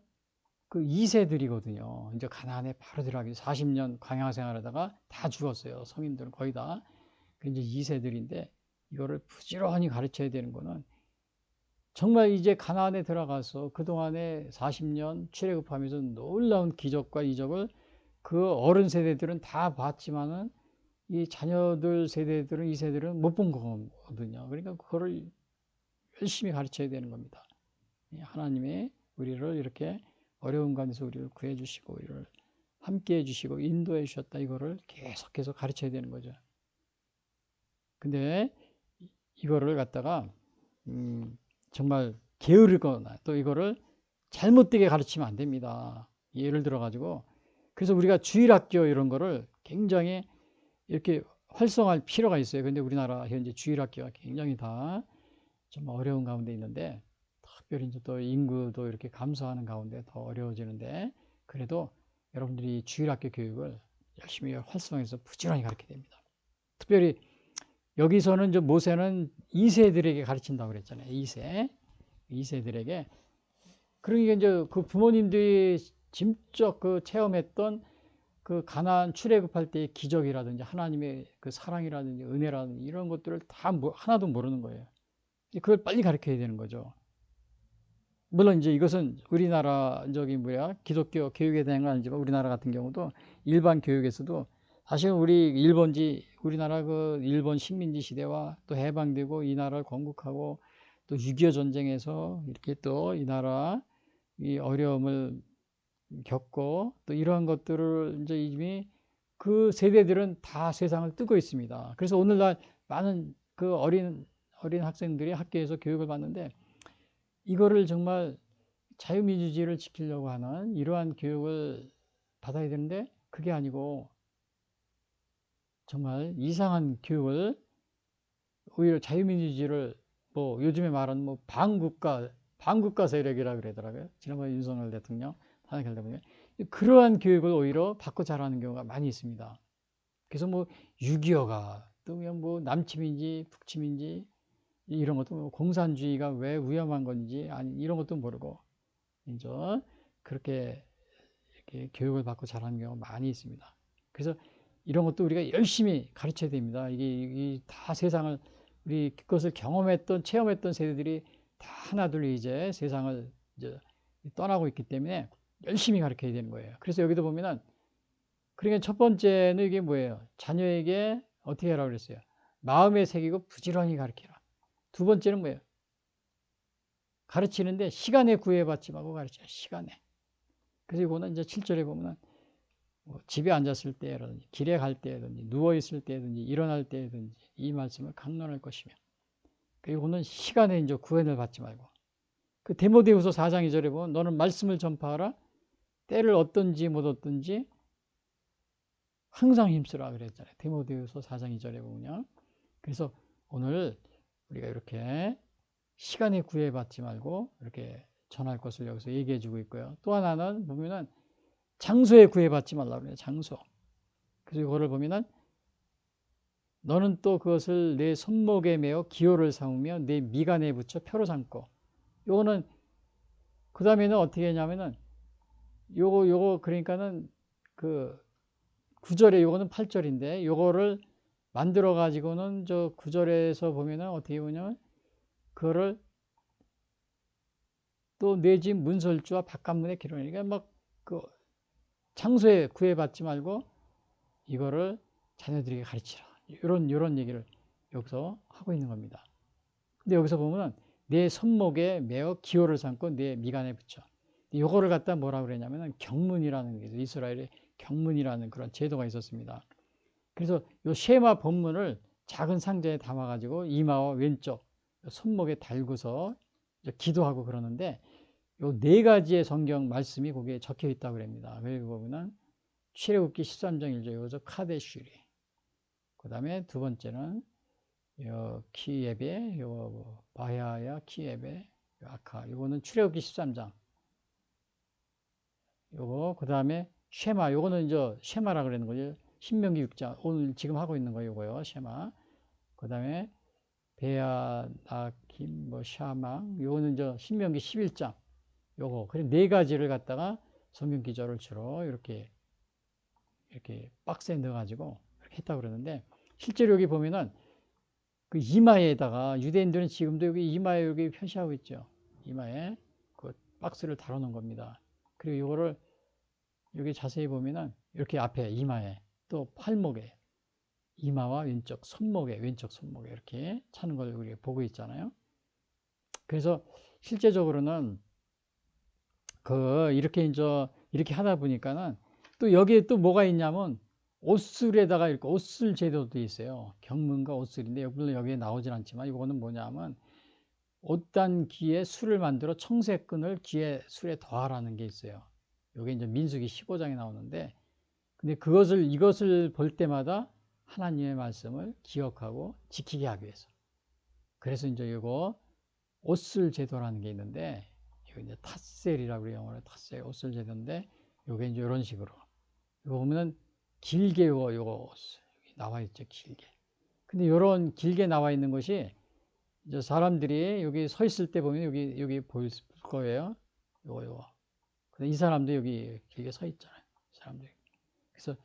그 2세들이거든요. 이제 가나안에 바로 들어가기 40년 광야 생활하다가 다 죽었어요. 성인들은 거의 다. 이제 2세들인데 이거를 부지런히 가르쳐야 되는 거는 정말 이제 가나안에 들어가서 그동안에 40년 출애굽하면서 놀라운 기적과 이적을 그 어른 세대들은 다 봤지만은 이 자녀들 세대들은, 이 세대들은 못 본 거거든요. 그러니까 그거를 열심히 가르쳐야 되는 겁니다. 하나님의 우리를 이렇게 어려운 가운데서 우리를 구해 주시고 우리를 함께 해 주시고 인도해 주셨다. 이거를 계속해서 가르쳐야 되는 거죠. 근데 이거를 갖다가 정말 게으르거나 또 이거를 잘못되게 가르치면 안 됩니다. 예를 들어 가지고, 그래서 우리가 주일학교 이런 거를 굉장히 이렇게 활성화할 필요가 있어요. 근데 우리나라 현재 주일학교가 굉장히 다 좀 어려운 가운데 있는데, 특별히 이제 또 인구도 이렇게 감소하는 가운데 더 어려워지는데, 그래도 여러분들이 주일학교 교육을 열심히 활성화해서 부지런히 가르쳐야 됩니다. 특별히 여기서는 이제 모세는 2세들에게 가르친다고 그랬잖아요. 2세들에게. 그러니까 이제 그 부모님들이 직접 그 체험했던 그 가나안 출애굽할 때의 기적이라든지 하나님의 그 사랑이라든지 은혜라든지 이런 것들을 다 하나도 모르는 거예요. 그걸 빨리 가르쳐야 되는 거죠. 물론 이제 이것은 우리나라 기독교 교육에 대한 건 아니지만 우리나라 같은 경우도 일반 교육에서도 사실 우리나라 그 일본 식민지 시대와 또 해방되고 이 나라를 건국하고 또 6.25 전쟁에서 이렇게 또 이 나라 이 어려움을 겪고 또 이러한 것들을 이제 이미 그 세대들은 다 세상을 뜨고 있습니다. 그래서 오늘날 많은 그 어린 학생들이 학교에서 교육을 받는데 이거를 정말 자유민주주의를 지키려고 하는 이러한 교육을 받아야 되는데 그게 아니고 정말 이상한 교육을 오히려 자유민주주의를 뭐 요즘에 말하는 뭐 반국가 세력이라 그러더라고요. 지난번에 윤석열 대통령 탄핵할 때 보면 그러한 교육을 오히려 받고 자라는 경우가 많이 있습니다. 그래서 뭐 6.25가 또 그냥 뭐 남침인지 북침인지 이런 것도 뭐 공산주의가 왜 위험한 건지 아니 이런 것도 모르고 이제 그렇게 이렇게 교육을 받고 자라는 경우가 많이 있습니다. 그래서 이런 것도 우리가 열심히 가르쳐야 됩니다. 이게 다 세상을 우리 그것을 경험했던 체험했던 세대들이 다 하나둘 이제 세상을 이제 떠나고 있기 때문에 열심히 가르쳐야 되는 거예요. 그래서 여기도 보면은 그러니까 첫 번째는 이게 뭐예요? 자녀에게 어떻게 하라고 그랬어요? 마음에 새기고 부지런히 가르쳐라. 두 번째는 뭐예요? 가르치는데 시간에 구애받지 말고 가르쳐요. 시간에. 그래서 이거는 이제 7절에 보면은 뭐 집에 앉았을 때라든지 길에 갈 때든지 누워 있을 때든지 일어날 때든지 이 말씀을 강론할 것이며 그리고는 시간에 이제 구애를 받지 말고 그 디모데후서 4장 2절에 보면 너는 말씀을 전파하라 때를 얻든지 못 얻든지 항상 힘쓰라 그랬잖아요. 디모데후서 4장 2절에 보면요. 그래서 오늘 우리가 이렇게 시간에 구애받지 말고 이렇게 전할 것을 여기서 얘기해 주고 있고요. 또 하나는 보면은 장소에 구애받지 말라고 그래요. 장소. 그래서 이거를 보면은 너는 또 그것을 내 손목에 메어 기호를 삼으며 내 미간에 붙여 표로 삼고 요거는 그 다음에는 어떻게 했냐면은 요거 그러니까는 그 9절에 요거는 8절인데 요거를 만들어 가지고는 저 9절에서 보면은 어떻게 보냐면 그거를 또 내 집 문설주와 바깥문에 기록하니까 막 그 장소에 구애받지 말고 이거를 자녀들에게 가르치라. 이런 얘기를 여기서 하고 있는 겁니다. 근데 여기서 보면은 내 손목에 메어 기호를 삼고 내 미간에 붙여. 이거를 갖다 뭐라 그러냐면은 경문이라는 게 있어요. 이스라엘에 경문이라는 그런 제도가 있었습니다. 그래서 이 쉐마 본문을 작은 상자에 담아가지고 이마와 왼쪽 손목에 달고서 기도하고 그러는데 요 네 가지의 성경 말씀이 거기에 적혀 있다고 그럽니다. 그리고 보면은 출애굽기 13장 1절 여기서 카데슈리. 그 다음에 두 번째는 요 키예베, 요 바야야 키예베, 요 아카. 요거는 출애굽기 13장. 요거 그 다음에 쉐마. 요거는 이제 쉐마라 그러는 거죠. 신명기 6장. 오늘 지금 하고 있는 거 요거요. 쉐마. 그 다음에 베야 나킴 뭐 샤망. 요거는 이제 신명기 11장. 요거. 그래 네 가지를 갖다가 성경 기저를 주로 이렇게 박스에 넣어가지고 이렇게 했다고 그러는데 실제로 여기 보면은 그 이마에다가 유대인들은 지금도 여기 이마에 여기 표시하고 있죠. 이마에 그 박스를 달아놓은 겁니다. 그리고 이거를 여기 자세히 보면은 이렇게 앞에 이마에 또 팔목에 이마와 왼쪽 손목에 이렇게 차는 걸 우리가 보고 있잖아요. 그래서 실제적으로는 그 이렇게 이렇게 하다 보니까는 또 여기에 또 뭐가 있냐면 옷술에다가 이렇게 옷술 제도도 있어요. 경문과 옷술인데 물론 여기에 나오진 않지만 이거는 뭐냐면 옷단 귀에 술을 만들어 청색끈을 귀에 술에 더하라는 게 있어요. 여기 이제 민수기 15장에 나오는데 근데 이것을 볼 때마다 하나님의 말씀을 기억하고 지키게 하기 위해서. 그래서 이제 이거 옷술 제도라는 게 있는데 이거 이제 탓셀이라고 그래요. 영어로 탓셀 옷술 제도인데 요게 이제 이런 식으로. 이거 보면은 길게 요거 나와 있죠. 길게. 근데 요런 길게 나와 있는 것이 이제 사람들이 여기 서 있을 때 보면 여기 보일 거예요. 요거. 근데 이 사람도 여기 길게 서 있잖아요. 사람들이. 그래서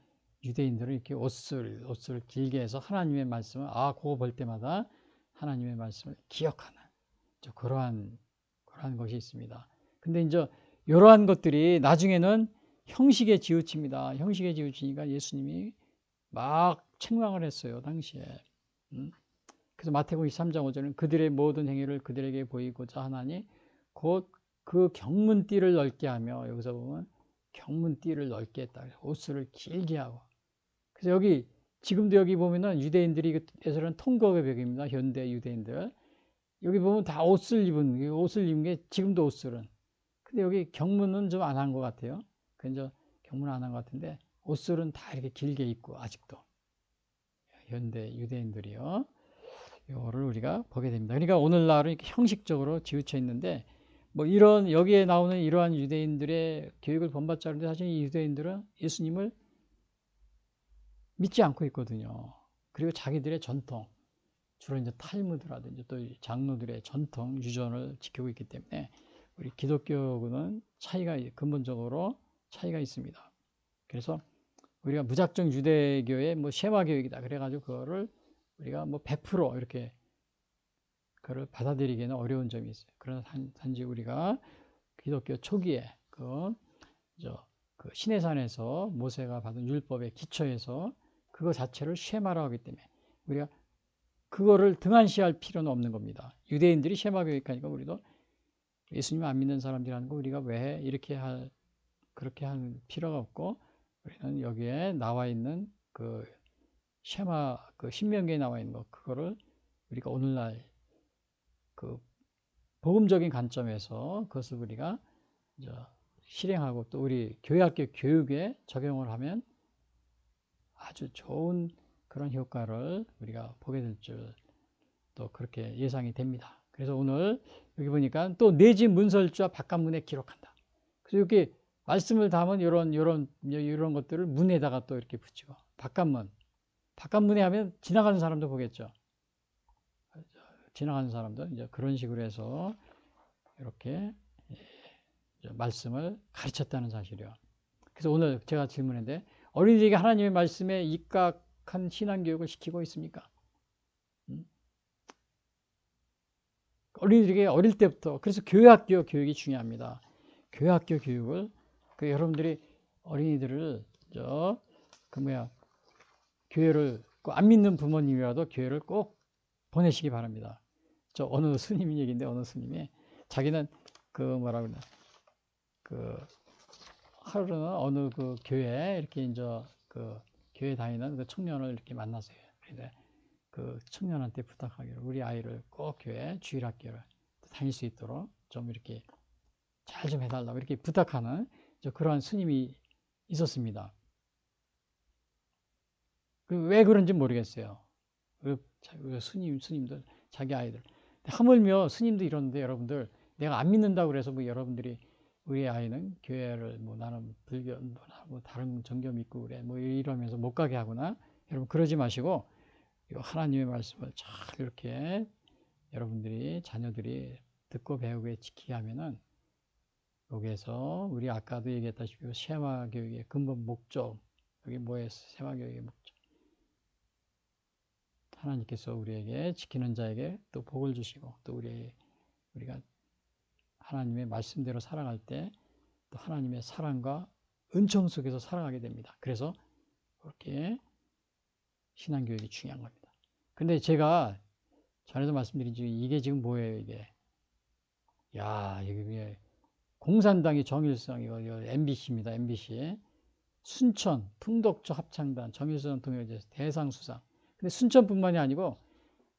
유대인들은 이렇게 옷을 길게 해서 하나님의 말씀을 그거 볼 때마다 하나님의 말씀을 기억하는 그러한 것이 있습니다. 근데 이제 이러한 것들이 나중에는 형식에 지우칩니다. 형식에 지우치니까 예수님이 막 책망을 했어요. 당시에. 그래서 마태복음 23장 5절은 그들의 모든 행위를 그들에게 보이고자 하나니 곧 그 경문띠를 넓게 하며, 여기서 보면 경문띠를 넓게 했다. 옷을 길게 하고. 그래서 여기 지금도 여기 보면은 유대인들이 통곡의 벽입니다. 현대 유대인들. 여기 보면 다 옷을 입은 게 지금도 옷을은. 근데 여기 경문은 좀 안 한 것 같아요. 그래서 경문 안 한 것 같은데 옷을은 다 이렇게 길게 입고 아직도 현대 유대인들이요. 이거를 우리가 보게 됩니다. 그러니까 오늘날은 이렇게 형식적으로 지우쳐 있는데 뭐 이런 여기에 나오는 이러한 유대인들의 교육을 본받지 않는데 사실 이 유대인들은 예수님을 믿지 않고 있거든요. 그리고 자기들의 전통, 주로 이제 탈무드라든지 또 장로들의 전통 유전을 지키고 있기 때문에 우리 기독교는 근본적으로 차이가 있습니다. 그래서 우리가 무작정 유대교의 뭐 쉐마 교육이다 그래가지고 그거를 우리가 뭐 100% 이렇게 그걸 받아들이기에는 어려운 점이 있어요. 그러나 단지 우리가 기독교 초기에 그 시내산에서 모세가 받은 율법의 기초에서 그거 자체를 쉐마라고 하기 때문에 우리가 그거를 등한시할 필요는 없는 겁니다. 유대인들이 쉐마 교육하니까 우리도 예수님 안 믿는 사람들이 하는 거 우리가 왜 그렇게 할 필요가 없고 우리는 여기에 나와 있는 그 쉐마, 그 신명기에 나와 있는 거 그거를 우리가 오늘날 그 복음적인 관점에서 그것을 우리가 실행하고 또 우리 교회학교 교육에 적용을 하면 아주 좋은 그런 효과를 우리가 보게 될 줄 또 그렇게 예상이 됩니다. 그래서 오늘 여기 보니까 또 내지 문설주와 바깥문에 기록한다. 그래서 이렇게 말씀을 담은 이런 것들을 문에다가 또 이렇게 붙이고 바깥문에 하면 지나가는 사람도 보겠죠. 지나가는 사람도 이제 그런 식으로 해서 이렇게 말씀을 가르쳤다는 사실이요. 그래서 오늘 제가 질문했는데 어린이들에게 하나님의 말씀에 입각한 신앙교육을 시키고 있습니까? 어린이들에게 어릴 때부터 그래서 교회학교 교육이 중요합니다. 교회학교 교육을 여러분들이 어린이들을 교회를 안 믿는 부모님이라도 교회를 꼭 보내시기 바랍니다. 저 어느 스님 얘기인데 어느 스님이 자기는 하루는 어느 그 교회에 이렇게 그 교회 다니는 그 청년을 이렇게 만났어요. 그런데 그 청년한테 부탁하기를 우리 아이를 꼭 교회 주일학교를 다닐 수 있도록 좀 이렇게 잘 좀 해달라고 이렇게 부탁하는 그러한 스님이 있었습니다. 왜 그런지 모르겠어요. 스님들 자기 아이들 하물며 스님도 이러는데 여러분들 내가 안 믿는다고 그래서 뭐 여러분들이 우리 아이는 교회를 뭐 나는 불교 뭐 다른 종교 믿고 그래 뭐 이러면서 못 가게 하거나 여러분 그러지 마시고 하나님의 말씀을 잘 이렇게 여러분들이 자녀들이 듣고 배우고 지키게 하면은 여기에서 우리 아까도 얘기했다시피 쉐마 교육의 근본 목적 여기 뭐예요? 쉐마 교육의 목적 하나님께서 우리에게 지키는 자에게 또 복을 주시고 또 우리가 하나님의 말씀대로 살아갈 때 또 하나님의 사랑과 은총 속에서 살아가게 됩니다. 그래서 그렇게 신앙교육이 중요한 겁니다. 근데 제가 전에도 말씀드린 이게 지금 뭐예요, 이게? 야, 이게 공산당이 정일성, 이거 MBC입니다, MBC. 순천, 풍덕초 합창단, 정일성 동요제 대상 수상. 근데 순천뿐만이 아니고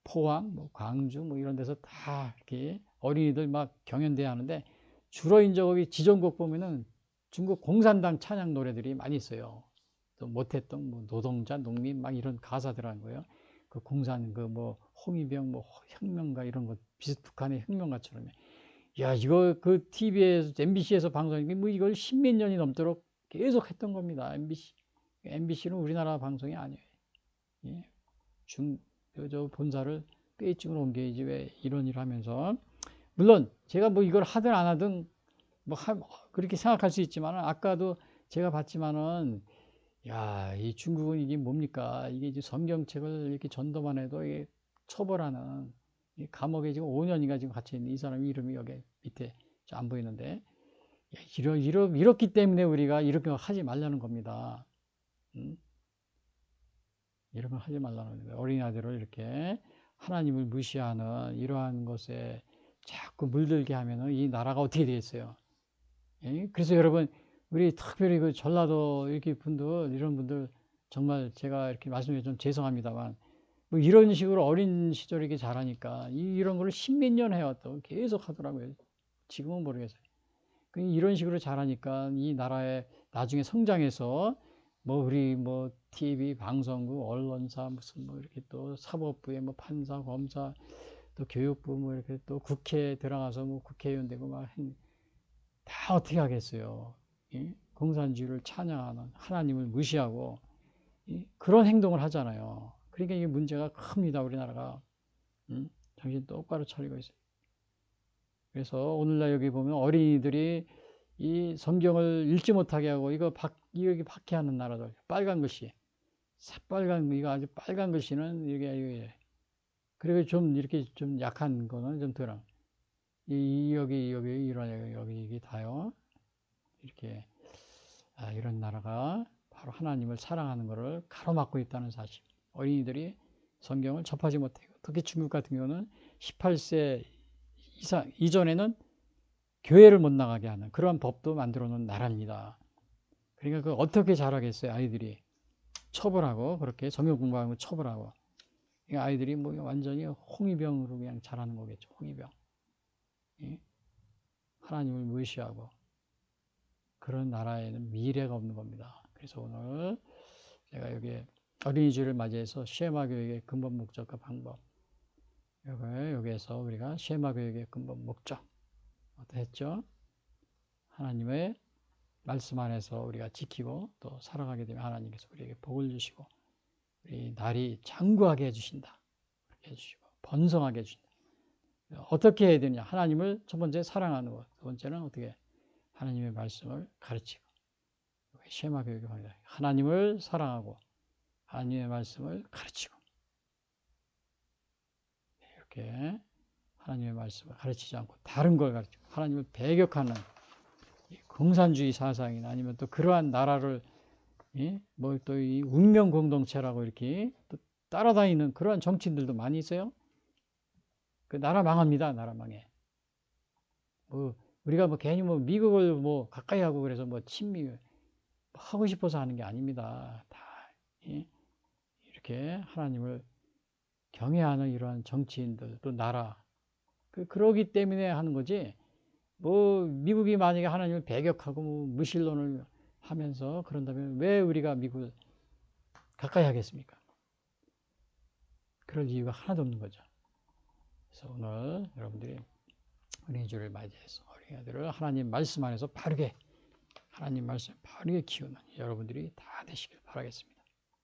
포항, 뭐 광주, 뭐 이런 데서 다 이렇게 어린이들 막 경연대회 하는데 주로 이제 거기 지정곡 보면은 중국 공산당 찬양 노래들이 많이 있어요. 또 못했던 뭐 노동자, 농민 막 이런 가사들 한 거예요. 그 공산 그 뭐 홍위병 뭐 혁명가 이런 거 북한의 혁명가처럼. 야 이거 그 TV에서 MBC에서 방송이 뭐 이걸 십몇 년이 넘도록 계속 했던 겁니다. MBC는 우리나라 방송이 아니에요. 예. 저 본사를 베이징으로 옮겨야지 왜 이런 일을 하면서 물론 제가 뭐 이걸 하든 안 하든 그렇게 생각할 수 있지만 아까도 제가 봤지만은 야, 이 중국은 이게 뭡니까? 이게 이제 성경책을 이렇게 전도만 해도 이게 처벌하는 이 감옥에 지금 5년인가 지금 갇혀 있는 이 사람 이름이 여기 밑에 안 보이는데 야, 이렇기 때문에 우리가 이렇게 하지 말라는 겁니다. 이런 거 하지 말라는 거예요. 어린아이들을 이렇게 하나님을 무시하는 이러한 것에 자꾸 자꾸 물들게 하면은 이 나라가 어떻게 되겠어요? 예? 그래서 여러분, 우리 특별히 그 전라도 이렇게 분들, 이런 분들, 정말 제가 이렇게 말씀드려 좀 죄송합니다만, 뭐 이런 식으로 어린 시절에 이렇게 자라니까, 이런 걸 십몇 년 해왔다고 계속 하더라고요. 지금은 모르겠어요. 이런 식으로 자라니까 이 나라에 나중에 성장해서 뭐 우리 뭐 TV, 방송국, 언론사, 무슨 뭐 이렇게 또 사법부에 뭐 판사, 검사, 또 교육부 뭐 이렇게 또 국회에 들어가서 뭐 국회의원 되고 막 다 어떻게 하겠어요. 공산주의를 찬양하는 하나님을 무시하고 그런 행동을 하잖아요. 그러니까 이게 문제가 큽니다. 우리나라가. 정신 똑바로 차리고 있어요. 그래서 오늘날 여기 보면 어린이들이 이 성경을 읽지 못하게 하고 이거 박해하는 나라들. 빨간 글씨. 새빨간 이거 아주 빨간 글씨는 이게 그리고 좀 이렇게 좀 약한 거는 좀 덜어. 여기 이런 여기 이게 다요. 이렇게 이런 나라가 바로 하나님을 사랑하는 것을 가로막고 있다는 사실. 어린이들이 성경을 접하지 못하고 특히 중국 같은 경우는 18세 이상 이전에는 교회를 못 나가게 하는 그런 법도 만들어 놓은 나라입니다. 그러니까 그 어떻게 자라겠어요, 아이들이. 처벌하고 그렇게 성경 공부하는 거 처벌하고. 그러니까 아이들이 뭐 완전히 홍위병으로 그냥 자라는 거겠죠. 홍위병. 예? 하나님을 무시하고 그런 나라에는 미래가 없는 겁니다. 그래서 오늘 제가 여기 어린이주를 맞이해서 쉐마 교육의 근본 목적과 방법 여기에서 우리가 쉐마 교육의 근본 목적 어떠했죠? 하나님의 말씀 안에서 우리가 지키고 또 살아가게 되면 하나님께서 우리에게 복을 주시고 우리 날이 장구하게 해주신다. 그렇게 해주시고 번성하게 해주신다. 어떻게 해야 되냐? 하나님을 첫 번째 사랑하는 것. 두 번째는 어떻게 하나님의 말씀을 가르치고 쉐마 교육이 말이다. 하나님을 사랑하고 하나님의 말씀을 가르치고 이렇게 하나님의 말씀을 가르치지 않고 다른 걸 가르치고 하나님을 배격하는 공산주의 사상이나 아니면 또 그러한 나라를 뭐 또 이 운명 공동체라고 이렇게 또 따라다니는 그러한 정치인들도 많이 있어요. 그 나라 망합니다. 나라 망해. 뭐 우리가 뭐 괜히 뭐 미국을 뭐 가까이 하고 그래서 뭐 친미 하고 싶어서 하는 게 아닙니다. 다 이렇게 하나님을 경외하는 이러한 정치인들 또 나라 그러기 때문에 하는 거지. 뭐 미국이 만약에 하나님을 배격하고 뭐 무신론을 하면서 그런다면 왜 우리가 미국을 가까이 하겠습니까? 그럴 이유가 하나도 없는 거죠. 그래서 오늘 여러분들이 어린이주를 맞이해서 어린이들을 하나님 말씀 안에서 바르게 하나님 말씀 바르게 키우는 여러분들이 다 되시길 바라겠습니다.